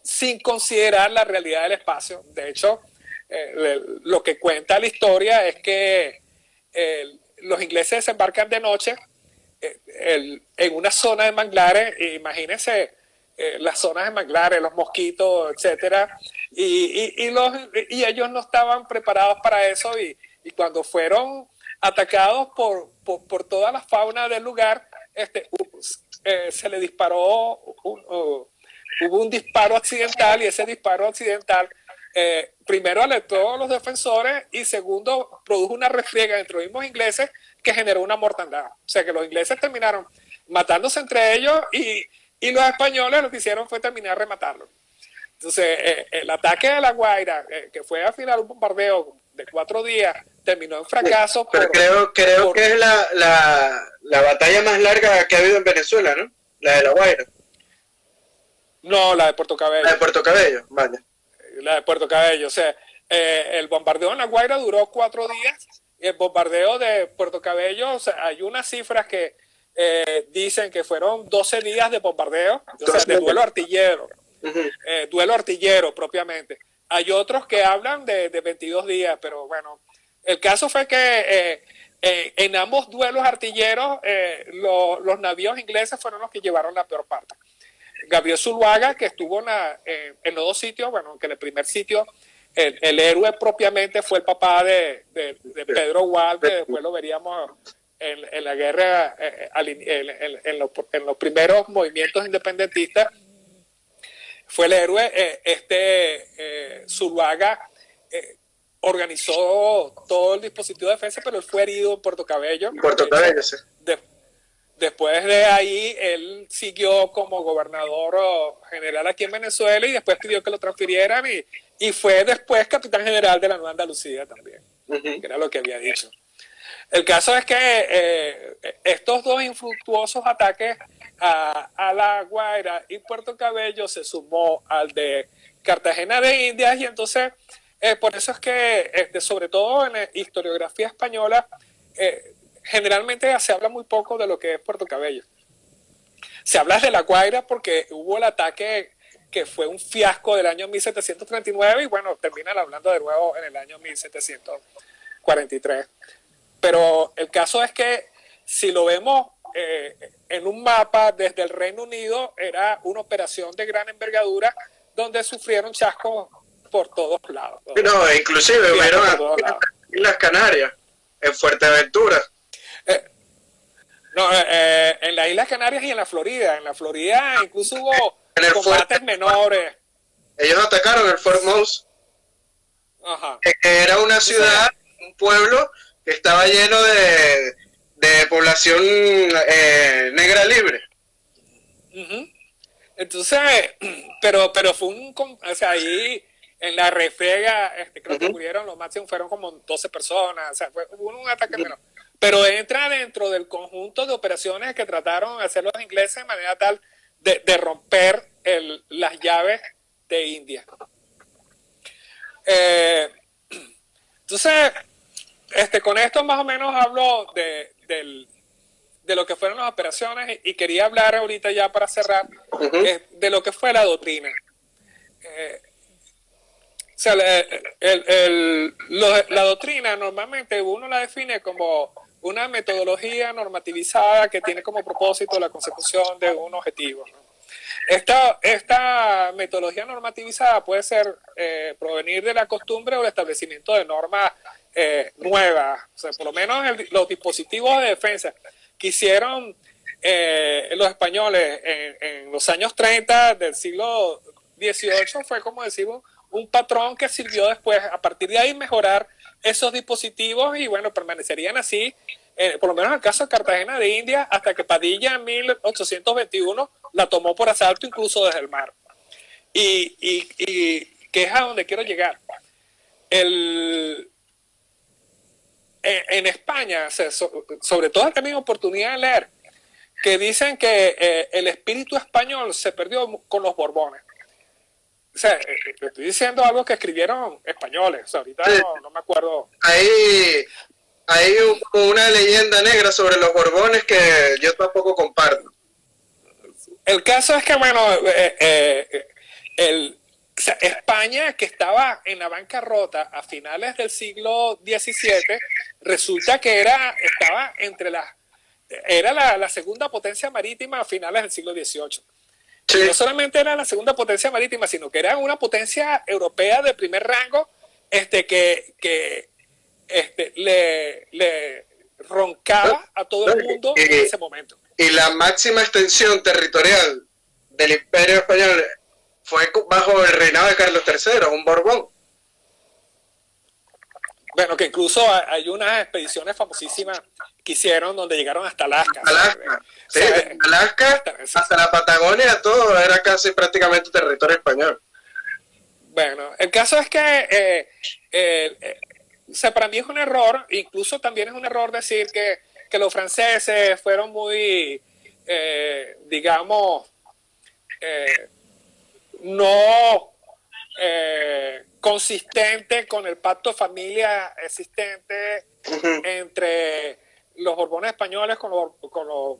[SPEAKER 2] sin considerar la realidad del espacio. De hecho, lo que cuenta la historia es que los ingleses desembarcan de noche en una zona de manglares. Imagínense las zonas de manglares, los mosquitos, etcétera, y ellos no estaban preparados para eso, y cuando fueron atacados por toda la fauna del lugar, se le disparó, hubo un disparo accidental, y ese disparo accidental primero alertó a los defensores, y segundo produjo una refriega entre los mismos ingleses que generó una mortandad. O sea que los ingleses terminaron matándose entre ellos, y los españoles lo que hicieron fue terminar de rematarlos. Entonces el ataque de La Guaira, que fue al final un bombardeo de 4 días, terminó en fracaso.
[SPEAKER 1] Pero creo que es la batalla más larga que ha habido en Venezuela, ¿no? La de La Guaira.
[SPEAKER 2] No, la de Puerto Cabello.
[SPEAKER 1] La de Puerto Cabello, vale.
[SPEAKER 2] La de Puerto Cabello. O sea, el bombardeo en La Guaira duró 4 días, y el bombardeo de Puerto Cabello, o sea, hay unas cifras que dicen que fueron 12 días de bombardeo, o sea, de duelo artillero. Duelo artillero propiamente. Hay otros que hablan de 22 días, pero bueno, el caso fue que en ambos duelos artilleros los navíos ingleses fueron los que llevaron la peor parte. Gabriel Zuluaga, que estuvo en los 2 sitios, bueno, que en el primer sitio el héroe propiamente fue el papá de Pedro Gual, que después lo veríamos en la guerra, en los primeros movimientos independentistas. Fue el héroe. Zuluaga organizó todo el dispositivo de defensa, pero él fue herido en Puerto Cabello.
[SPEAKER 1] Puerto Cabello, sí.
[SPEAKER 2] Después de ahí, él siguió como gobernador general aquí en Venezuela, y después pidió que lo transfirieran, y fue después capitán general de la Nueva Andalucía también, que era lo que había dicho. El caso es que estos dos infructuosos ataques a La Guaira y Puerto Cabello se sumó al de Cartagena de Indias, y entonces por eso es que sobre todo en la historiografía española generalmente se habla muy poco de lo que es Puerto Cabello. Se habla de La Guaira porque hubo el ataque que fue un fiasco del año 1739 y bueno, terminan hablando de nuevo en el año 1743. Pero el caso es que si lo vemos en un mapa desde el Reino Unido, era una operación de gran envergadura donde sufrieron chascos por todos lados.
[SPEAKER 1] No, inclusive hubieron en las Canarias, en Fuerteventura.
[SPEAKER 2] En las Islas Canarias y en la Florida. En la Florida incluso hubo combates menores.
[SPEAKER 1] Ellos atacaron el Fort Mose.
[SPEAKER 2] Ajá.
[SPEAKER 1] Que era una ciudad, un pueblo que estaba lleno de población negra libre.
[SPEAKER 2] Entonces, pero fue o sea, ahí en la refriega, creo que murieron, los máximos fueron como 12 personas, o sea, fue un ataque menor. Pero entra dentro del conjunto de operaciones que trataron de hacer los ingleses de manera tal de romper las llaves de India. Entonces, con esto más o menos hablo de lo que fueron las operaciones y quería hablar ahorita ya para cerrar de lo que fue la doctrina. O sea, la doctrina normalmente uno la define como una metodología normativizada que tiene como propósito la consecución de un objetivo, ¿no? Esta metodología normativizada puede ser provenir de la costumbre o el establecimiento de normas nuevas, o sea, por lo menos los dispositivos de defensa que hicieron los españoles en los años 30 del siglo XVIII fue, como decimos, un patrón que sirvió después, a partir de ahí, mejorar esos dispositivos y bueno, permanecerían así, por lo menos en el caso de Cartagena de Indias, hasta que Padilla en 1821 la tomó por asalto incluso desde el mar. Y que es a donde quiero llegar. En España, sobre todo he tenido oportunidad de leer, que dicen que el espíritu español se perdió con los Borbones. O sea, estoy diciendo algo que escribieron españoles, o sea, ahorita sí. no me acuerdo.
[SPEAKER 1] Hay una leyenda negra sobre los Borbones que yo tampoco comparto.
[SPEAKER 2] El caso es que, bueno, o sea, España, que estaba en la bancarrota a finales del siglo XVII, resulta que era la segunda potencia marítima a finales del siglo XVIII. Sí. No solamente era la segunda potencia marítima, sino que era una potencia europea de primer rango, que le roncaba a todo el mundo en ese momento.
[SPEAKER 1] Y la máxima extensión territorial del Imperio Español fue bajo el reinado de Carlos III, un Borbón.
[SPEAKER 2] Bueno, que incluso hay unas expediciones famosísimas que hicieron donde llegaron hasta Alaska.
[SPEAKER 1] Sí, de Alaska hasta la Patagonia, todo era casi prácticamente territorio español.
[SPEAKER 2] Bueno, el caso es que o sea, para mí es un error, incluso también es un error decir que los franceses fueron muy, digamos, no consistentes con el pacto de familia existente entre los Borbones españoles con los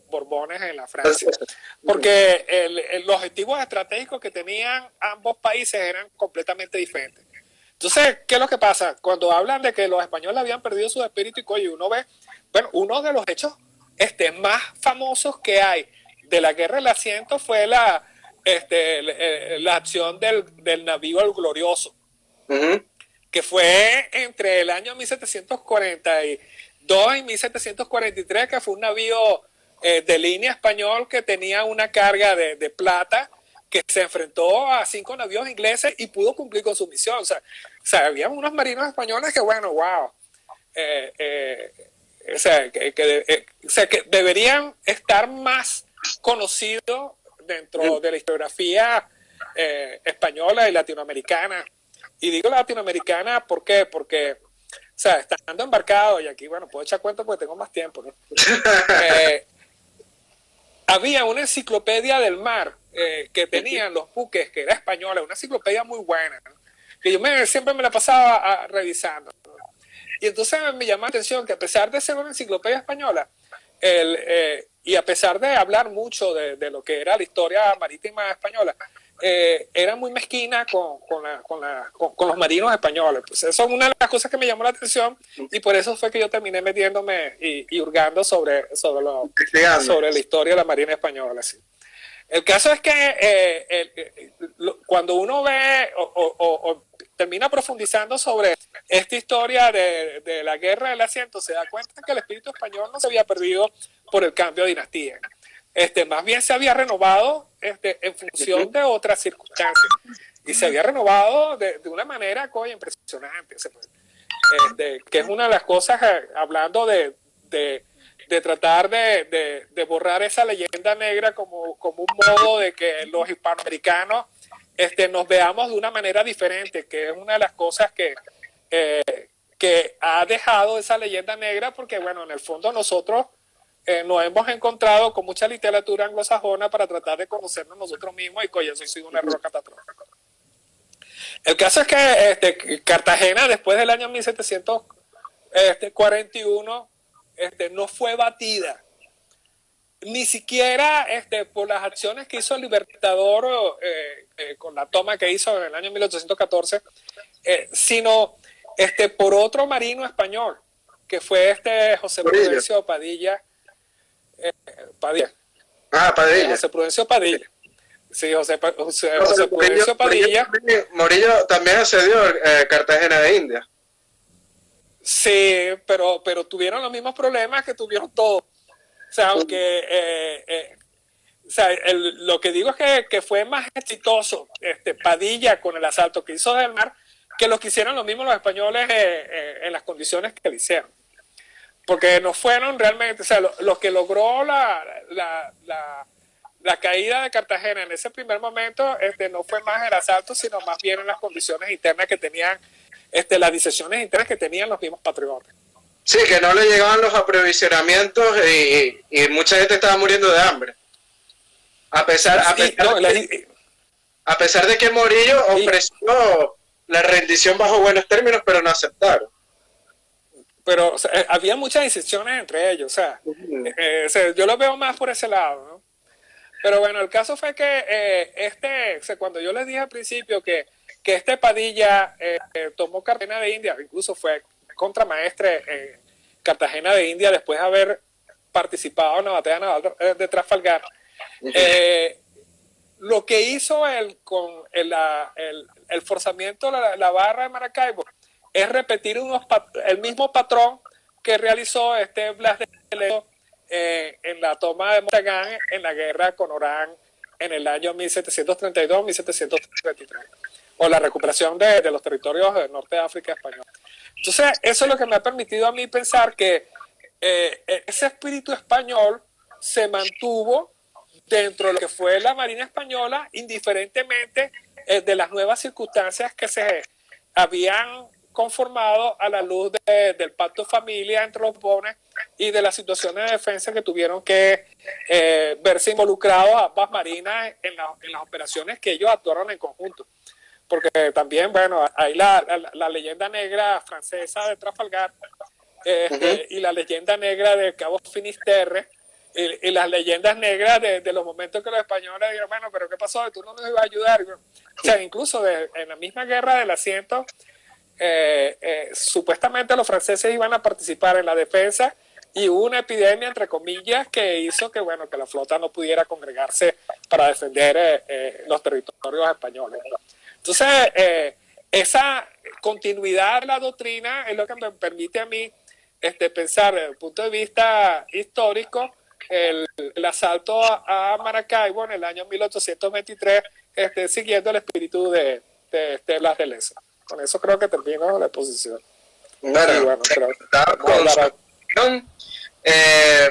[SPEAKER 2] Borbones en la Francia. Porque los objetivos estratégicos que tenían ambos países eran completamente diferentes. Entonces, ¿qué es lo que pasa? Cuando hablan de que los españoles habían perdido su espíritu, y uno ve, bueno, uno de los hechos más famosos que hay de la Guerra del Asiento fue la acción del navío El Glorioso, que fue entre el año 1742 y 1743, que fue un navío de línea español que tenía una carga de plata, que se enfrentó a 5 navíos ingleses y pudo cumplir con su misión. O sea, había unos marinos españoles que, bueno, wow. O sea, que deberían estar más conocidos dentro de la historiografía española y latinoamericana. Y digo latinoamericana, ¿por qué? Porque sea, estando embarcado, y aquí, bueno, puedo echar cuenta porque tengo más tiempo, ¿no? Había una enciclopedia del mar que tenían los buques, que era española, una enciclopedia muy buena, ¿no? Que yo siempre me la pasaba revisando, ¿no? Y entonces me llamó la atención que a pesar de ser una enciclopedia española, y a pesar de hablar mucho de lo que era la historia marítima española, era muy mezquina con los marinos españoles. Pues eso es una de las cosas que me llamó la atención, y por eso fue que yo terminé metiéndome y hurgando sobre la historia de la marina española. ¿Sí? El caso es que cuando uno ve o termina profundizando sobre esta historia de la guerra del asiento, se da cuenta que el espíritu español no se había perdido por el cambio de dinastía. Más bien se había renovado en función de otras circunstancias, y se había renovado de una manera impresionante, que es una de las cosas, hablando de tratar de borrar esa leyenda negra como un modo de que los hispanoamericanos nos veamos de una manera diferente, que es una de las cosas que ha dejado esa leyenda negra, porque bueno, en el fondo nosotros nos hemos encontrado con mucha literatura anglosajona para tratar de conocernos nosotros mismos, y eso ha sido un error catastrófico. El caso es que Cartagena, después del año 1741, no fue batida, ni siquiera por las acciones que hizo el Libertador con la toma que hizo en el año 1814, sino por otro marino español, que fue José Prudencio Padilla. Padilla. José Prudencio Padilla. Sí, José Prudencio Padilla.
[SPEAKER 1] Morillo también asedió Cartagena de India.
[SPEAKER 2] Sí, pero tuvieron los mismos problemas que tuvieron todos. O sea, aunque lo que digo es que fue más exitoso Padilla con el asalto que hizo del mar que los que hicieron lo mismo los españoles en las condiciones que lo hicieron. Porque no fueron realmente, o sea, lo que logró la caída de Cartagena en ese primer momento no fue más el asalto, sino más bien en las condiciones internas que tenían, las decisiones internas que tenían los mismos patriotas.
[SPEAKER 1] Sí, que no le llegaban los aprovisionamientos y mucha gente estaba muriendo de hambre. A pesar de que Morillo ofreció la rendición bajo buenos términos, pero no aceptaron.
[SPEAKER 2] Pero o sea, había muchas decisiones entre ellos, o sea, yo lo veo más por ese lado, ¿no? Pero bueno, el caso fue que cuando yo les dije al principio que Padilla tomó Cartagena de India, incluso fue contramaestre en Cartagena de India después de haber participado en la batalla naval de Trafalgar. Lo que hizo él con el forzamiento de la barra de Maracaibo es repetir el mismo patrón que realizó Blas de Lezo en la toma de Montagán en la guerra con Orán en el año 1732-1733, o la recuperación de los territorios del norte de África española. Entonces, eso es lo que me ha permitido a mí pensar que ese espíritu español se mantuvo dentro de lo que fue la Marina Española, indiferentemente de las nuevas circunstancias que se habían conformado a la luz del pacto de familia entre los Borbones y de las situaciones de defensa que tuvieron que verse involucrados ambas marinas en las operaciones que ellos actuaron en conjunto. Porque también, bueno, hay la leyenda negra francesa de Trafalgar y la leyenda negra de Cabo Finisterre, y las leyendas negras de los momentos que los españoles dijeron, bueno, pero ¿qué pasó? ¿Tú no nos ibas a ayudar? O sea, incluso en la misma guerra del asiento, supuestamente los franceses iban a participar en la defensa, y hubo una epidemia, entre comillas, que hizo que, bueno, que la flota no pudiera congregarse para defender los territorios españoles. Entonces, esa continuidad de la doctrina es lo que me permite a mí pensar desde el punto de vista histórico el asalto a Maracaibo en el año 1823, siguiendo el espíritu de Blas de Lezo. Con eso creo que termino la exposición.
[SPEAKER 1] Bueno,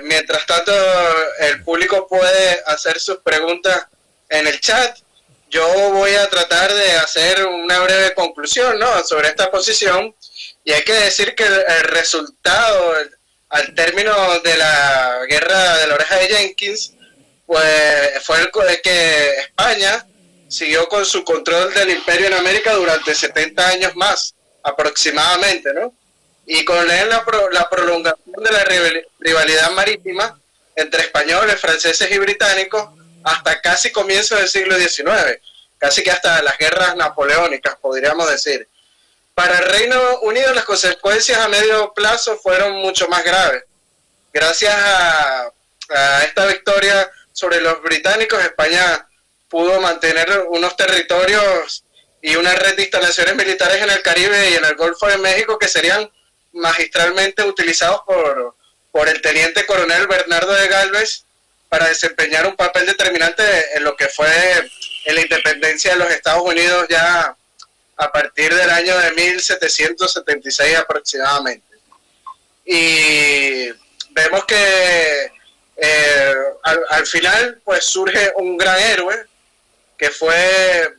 [SPEAKER 1] mientras tanto, el público puede hacer sus preguntas en el chat. yo voy a tratar de hacer una breve conclusión, ¿no?, sobre esta posición, y hay que decir que el resultado, al término de la guerra de la oreja de Jenkins, pues fue el que España siguió con su control del imperio en América durante 70 años más, aproximadamente, ¿no? Y con él la prolongación de la rivalidad marítima entre españoles, franceses y británicos hasta casi comienzos del siglo XIX, casi que hasta las guerras napoleónicas, podríamos decir. Para el Reino Unido las consecuencias a medio plazo fueron mucho más graves. Gracias a esta victoria sobre los británicos, España pudo mantener unos territorios y una red de instalaciones militares en el Caribe y en el Golfo de México que serían magistralmente utilizados por el teniente coronel Bernardo de Galvez para desempeñar un papel determinante en lo que fue en la independencia de los Estados Unidos ya a partir del año de 1776 aproximadamente. Y vemos que al final pues surge un gran héroe que fue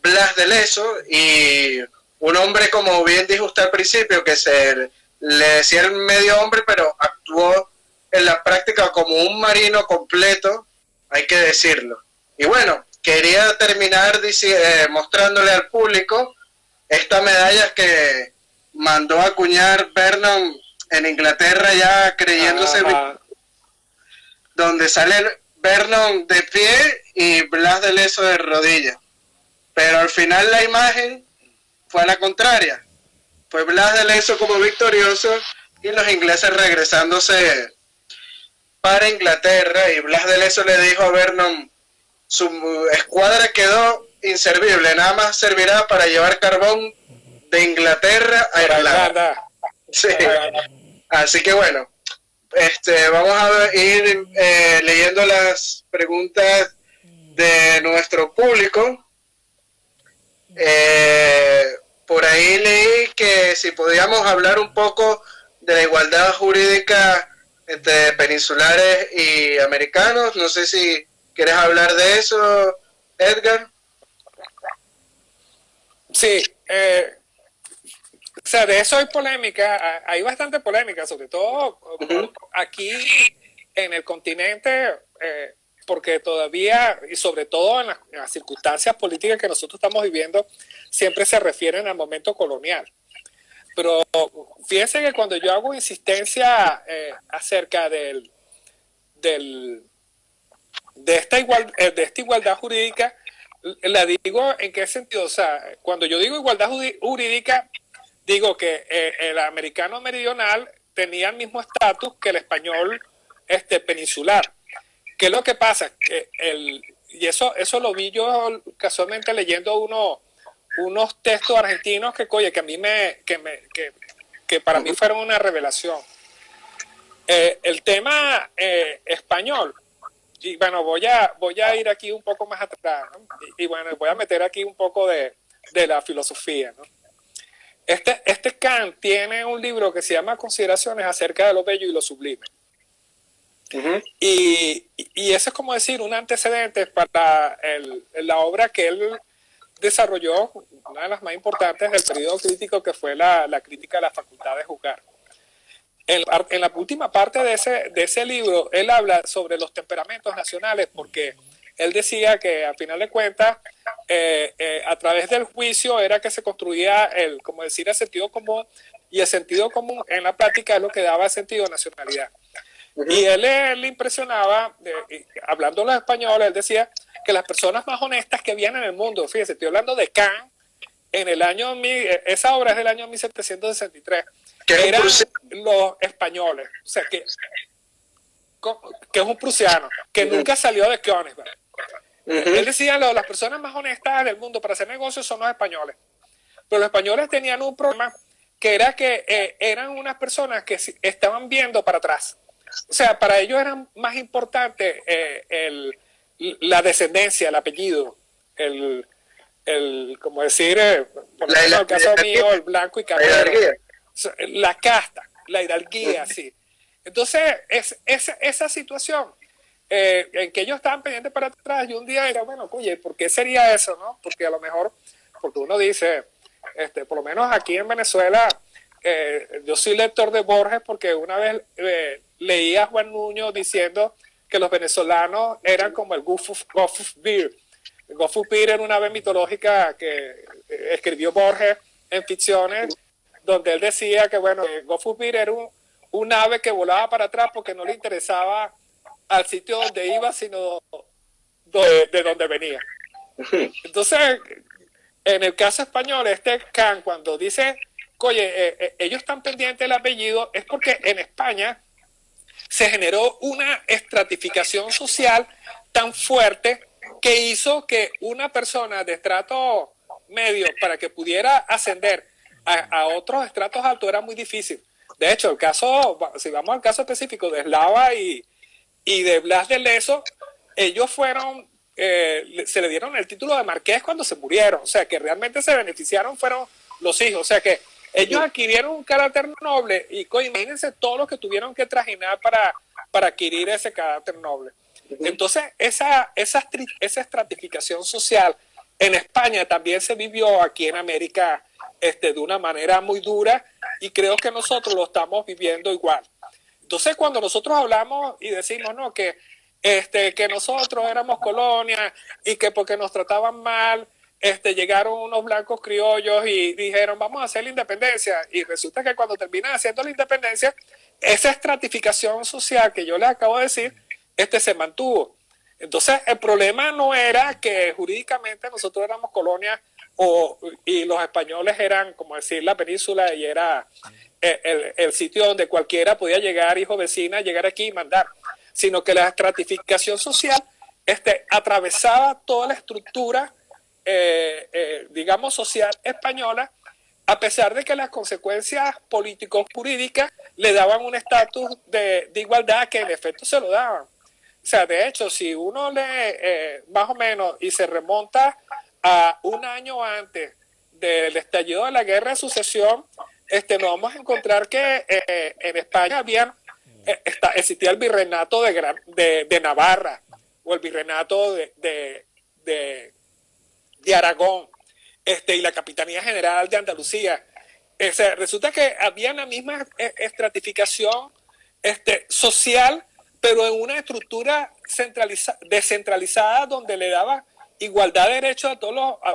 [SPEAKER 1] Blas de Lezo, y un hombre, como bien dijo usted al principio, que se le decía el medio hombre, pero actuó en la práctica como un marino completo, hay que decirlo. Y bueno, quería terminar mostrándole al público esta medalla que mandó a acuñar Vernon en Inglaterra, ya creyéndose, donde sale Vernon de pie y Blas de Lezo de rodillas. Pero al final la imagen fue a la contraria. Fue Blas de Lezo como victorioso y los ingleses regresándose para Inglaterra, y Blas de Lezo le dijo a Vernon: su escuadra quedó inservible, nada más servirá para llevar carbón de Inglaterra a Irlanda. Sí. Así que bueno, vamos a ir leyendo las preguntas de nuestro público. Por ahí leí que si podíamos hablar un poco de la igualdad jurídica entre peninsulares y americanos. No sé si quieres hablar de eso, Edgar.
[SPEAKER 2] Sí, o sea, de eso hay polémica, hay bastante polémica, sobre todo aquí en el continente, porque todavía, y sobre todo en las circunstancias políticas que nosotros estamos viviendo, siempre se refieren al momento colonial. Pero fíjense que cuando yo hago insistencia acerca de esta igualdad jurídica, la digo en qué sentido. O sea, cuando yo digo igualdad jurídica, digo que el americano meridional tenía el mismo estatus que el español peninsular. ¿Qué es lo que pasa? Y eso lo vi yo casualmente leyendo unos textos argentinos que a mí que para mí fueron una revelación. El tema español, y bueno, voy a ir aquí un poco más atrás, ¿no? Y bueno, voy a meter aquí un poco de la filosofía, ¿no? Este Kant tiene un libro que se llama Consideraciones acerca de lo bello y lo sublime. Y eso es como decir un antecedente para la obra que él desarrolló, una de las más importantes del periodo crítico, que fue la crítica de la facultad de juzgar. En la última parte de ese libro, él habla sobre los temperamentos nacionales, porque él decía que a final de cuentas, a través del juicio era que se construía el sentido común, y el sentido común en la práctica es lo que daba el sentido de nacionalidad. Y él le impresionaba, hablando a los españoles, él decía que las personas más honestas que habían en el mundo, fíjense, estoy hablando de Kant, esa obra es del año 1763, eran los españoles, o sea, que es un prusiano, que nunca salió de Königsberg. Él decía, las personas más honestas del mundo para hacer negocios son los españoles. Pero los españoles tenían un problema, que era que eran unas personas que estaban viendo para atrás. O sea, para ellos era más importante la descendencia, el apellido, como decir, por ejemplo, en el caso mío, el blanco y cabello, la casta, la hidalguía, sí. Entonces, esa situación en que ellos estaban pendientes para atrás, y un día era, bueno, oye, ¿por qué sería eso, no? Porque a lo mejor, porque uno dice, por lo menos aquí en Venezuela, yo soy lector de Borges porque una vez leí a Juan Nuño diciendo que los venezolanos eran como el Gofuf Beer. El Gofuf Beer era una ave mitológica que escribió Borges en ficciones, donde él decía que, bueno, Gofuf Beer era un ave que volaba para atrás porque no le interesaba al sitio donde iba, sino de donde venía. Entonces, en el caso español, Kant, cuando dice, oye, ellos están pendientes del apellido, es porque en España se generó una estratificación social tan fuerte que hizo que una persona de estrato medio, para que pudiera ascender a otros estratos altos, era muy difícil. De hecho, el caso, si vamos al caso específico de Eslava y de Blas de Lezo, ellos fueron, se le dieron el título de marqués cuando se murieron, o sea que realmente se beneficiaron fueron los hijos, o sea que ellos adquirieron un carácter noble y imagínense todo lo que tuvieron que trajinar para adquirir ese carácter noble. Entonces esa estratificación social en España también se vivió aquí en América de una manera muy dura, y creo que nosotros lo estamos viviendo igual. Entonces, cuando nosotros hablamos y decimos, no, que nosotros éramos colonia y que porque nos trataban mal, llegaron unos blancos criollos y dijeron, vamos a hacer la independencia, y resulta que cuando terminan haciendo la independencia, esa estratificación social que yo les acabo de decir, se mantuvo. Entonces, el problema no era que jurídicamente nosotros éramos colonia y los españoles eran, como decir, la península, y era el sitio donde cualquiera podía llegar, hijo vecina, llegar aquí y mandar, sino que la estratificación social atravesaba toda la estructura, digamos, social española, a pesar de que las consecuencias político-jurídicas le daban un estatus de igualdad que en efecto se lo daban. O sea, de hecho, si uno lee más o menos y se remonta a un año antes del estallido de la Guerra de Sucesión, nos vamos a encontrar que en España existía el virreinato de Navarra, o el virreinato de Aragón, y la Capitanía General de Andalucía. Resulta que había la misma estratificación social, pero en una estructura descentralizada, donde le daba igualdad de derechos a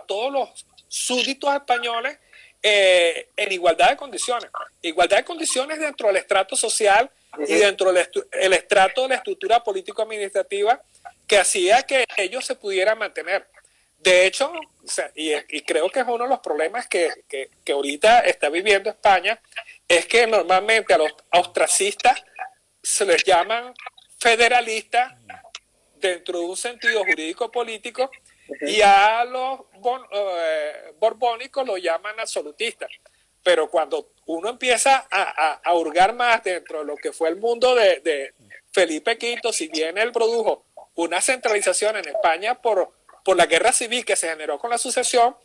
[SPEAKER 2] todos los súbditos españoles, en igualdad de condiciones. Igualdad de condiciones dentro del estrato social y dentro del estrato de la estructura político-administrativa, que hacía que ellos se pudieran mantener. De hecho, o sea, y creo que es uno de los problemas que ahorita está viviendo España, es que normalmente a los ostracistas se les llaman federalistas dentro de un sentido jurídico-político, y a los borbónicos lo llaman absolutistas. Pero cuando uno empieza a hurgar más dentro de lo que fue el mundo de Felipe V, si bien él produjo una centralización en España por la guerra civil que se generó con la sucesión,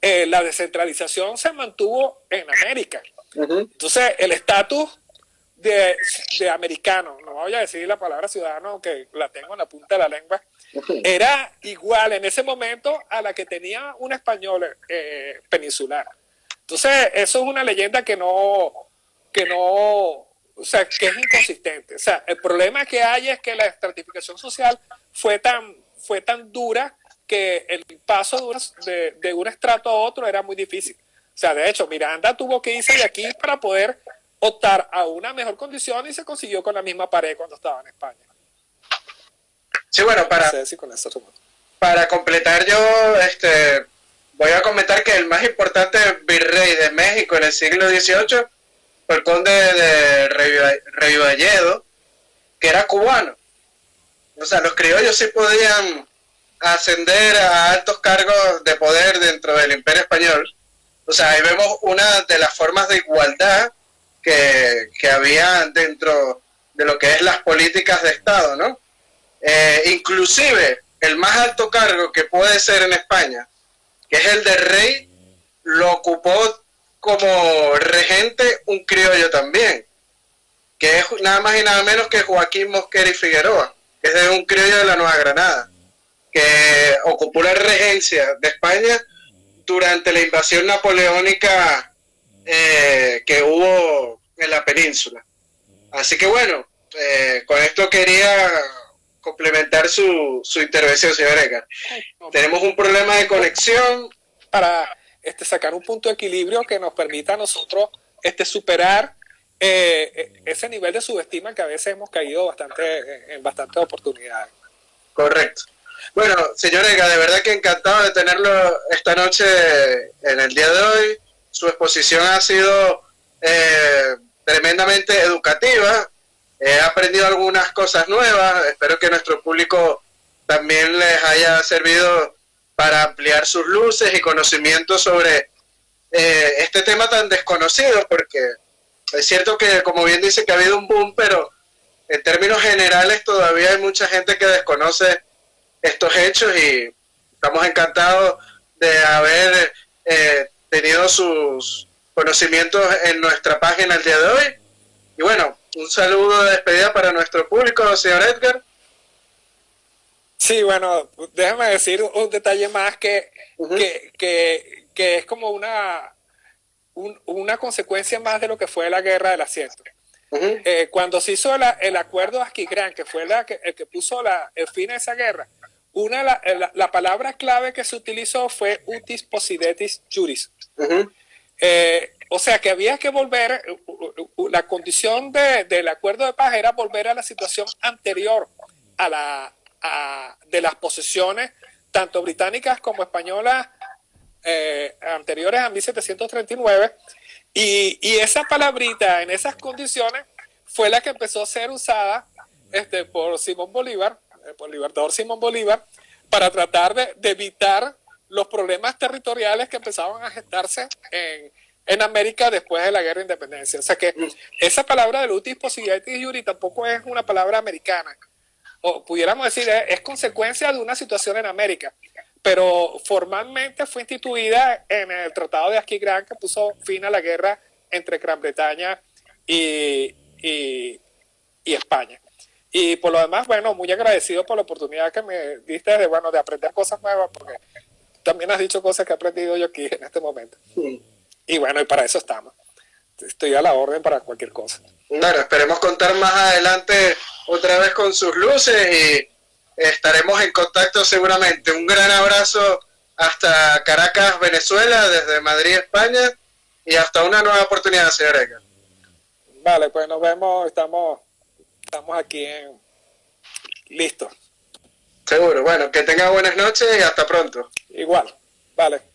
[SPEAKER 2] la descentralización se mantuvo en América. Entonces, el estatus de americano, no voy a decir la palabra ciudadano, aunque la tengo en la punta de la lengua, era igual en ese momento a la que tenía un español peninsular. Entonces, eso es una leyenda que no, o sea, que es inconsistente. O sea, el problema que hay es que la estratificación social fue tan dura que el paso de un estrato a otro era muy difícil. O sea, de hecho, Miranda tuvo que irse de aquí para poder optar a una mejor condición, y se consiguió con la misma pared cuando estaba en España.
[SPEAKER 1] Sí, bueno, para completar yo, voy a comentar que el más importante virrey de México en el siglo XVIII fue el conde de Revivalledo, que era cubano. O sea, los criollos sí podían ascender a altos cargos de poder dentro del Imperio Español. O sea, ahí vemos una de las formas de igualdad que había dentro de lo que es las políticas de Estado, ¿no? Inclusive el más alto cargo que puede ser en España, que es el de rey, lo ocupó como regente un criollo también, que es nada más y nada menos que Joaquín Mosquera y Figueroa. es de un criollo de la Nueva Granada, que ocupó la regencia de España durante la invasión napoleónica que hubo en la península. Así que bueno, con esto quería complementar su intervención, señor Edgar. Tenemos un problema de conexión.
[SPEAKER 2] Para sacar un punto de equilibrio que nos permita a nosotros superar ese nivel de subestima que a veces hemos caído en bastantes oportunidades.
[SPEAKER 1] Correcto. Bueno, señor Edgar, de verdad que encantado de tenerlo esta noche en el día de hoy. Su exposición ha sido tremendamente educativa. He aprendido algunas cosas nuevas. Espero que nuestro público también les haya servido para ampliar sus luces y conocimientos sobre este tema tan desconocido, porque es cierto que, como bien dice, que ha habido un boom, pero en términos generales todavía hay mucha gente que desconoce estos hechos, y estamos encantados de haber tenido sus conocimientos en nuestra página el día de hoy. Y bueno, un saludo de despedida para nuestro público, señor Edgar.
[SPEAKER 2] Sí, bueno, déjame decir un detalle más que es como una consecuencia más de lo que fue la guerra del asiento. Cuando se hizo el acuerdo de Aquisgrán, que fue el que puso el fin a esa guerra, la palabra clave que se utilizó fue utis possidetis juris. O sea que había que volver, la condición del acuerdo de paz era volver a la situación anterior de las posesiones, tanto británicas como españolas, anteriores a 1739, y esa palabrita en esas condiciones fue la que empezó a ser usada por Simón Bolívar, por el libertador Simón Bolívar, para tratar de evitar los problemas territoriales que empezaban a gestarse en América después de la guerra de independencia. O sea que esa palabra de utis possidetis juris tampoco es una palabra americana, o pudiéramos decir, es consecuencia de una situación en América, pero formalmente fue instituida en el Tratado de Aquisgrán, que puso fin a la guerra entre Gran Bretaña y España. Y por lo demás, bueno, muy agradecido por la oportunidad que me diste de aprender cosas nuevas, porque también has dicho cosas que he aprendido yo aquí en este momento. Y bueno, y para eso estamos. Estoy a la orden para cualquier cosa.
[SPEAKER 1] Bueno, esperemos contar más adelante otra vez con sus luces y estaremos en contacto seguramente. Un gran abrazo hasta Caracas, Venezuela, desde Madrid, España, y hasta una nueva oportunidad, señor Edgar.
[SPEAKER 2] Vale, pues nos vemos, estamos aquí listos.
[SPEAKER 1] Seguro. Bueno, que tenga buenas noches y hasta pronto.
[SPEAKER 2] Igual, vale.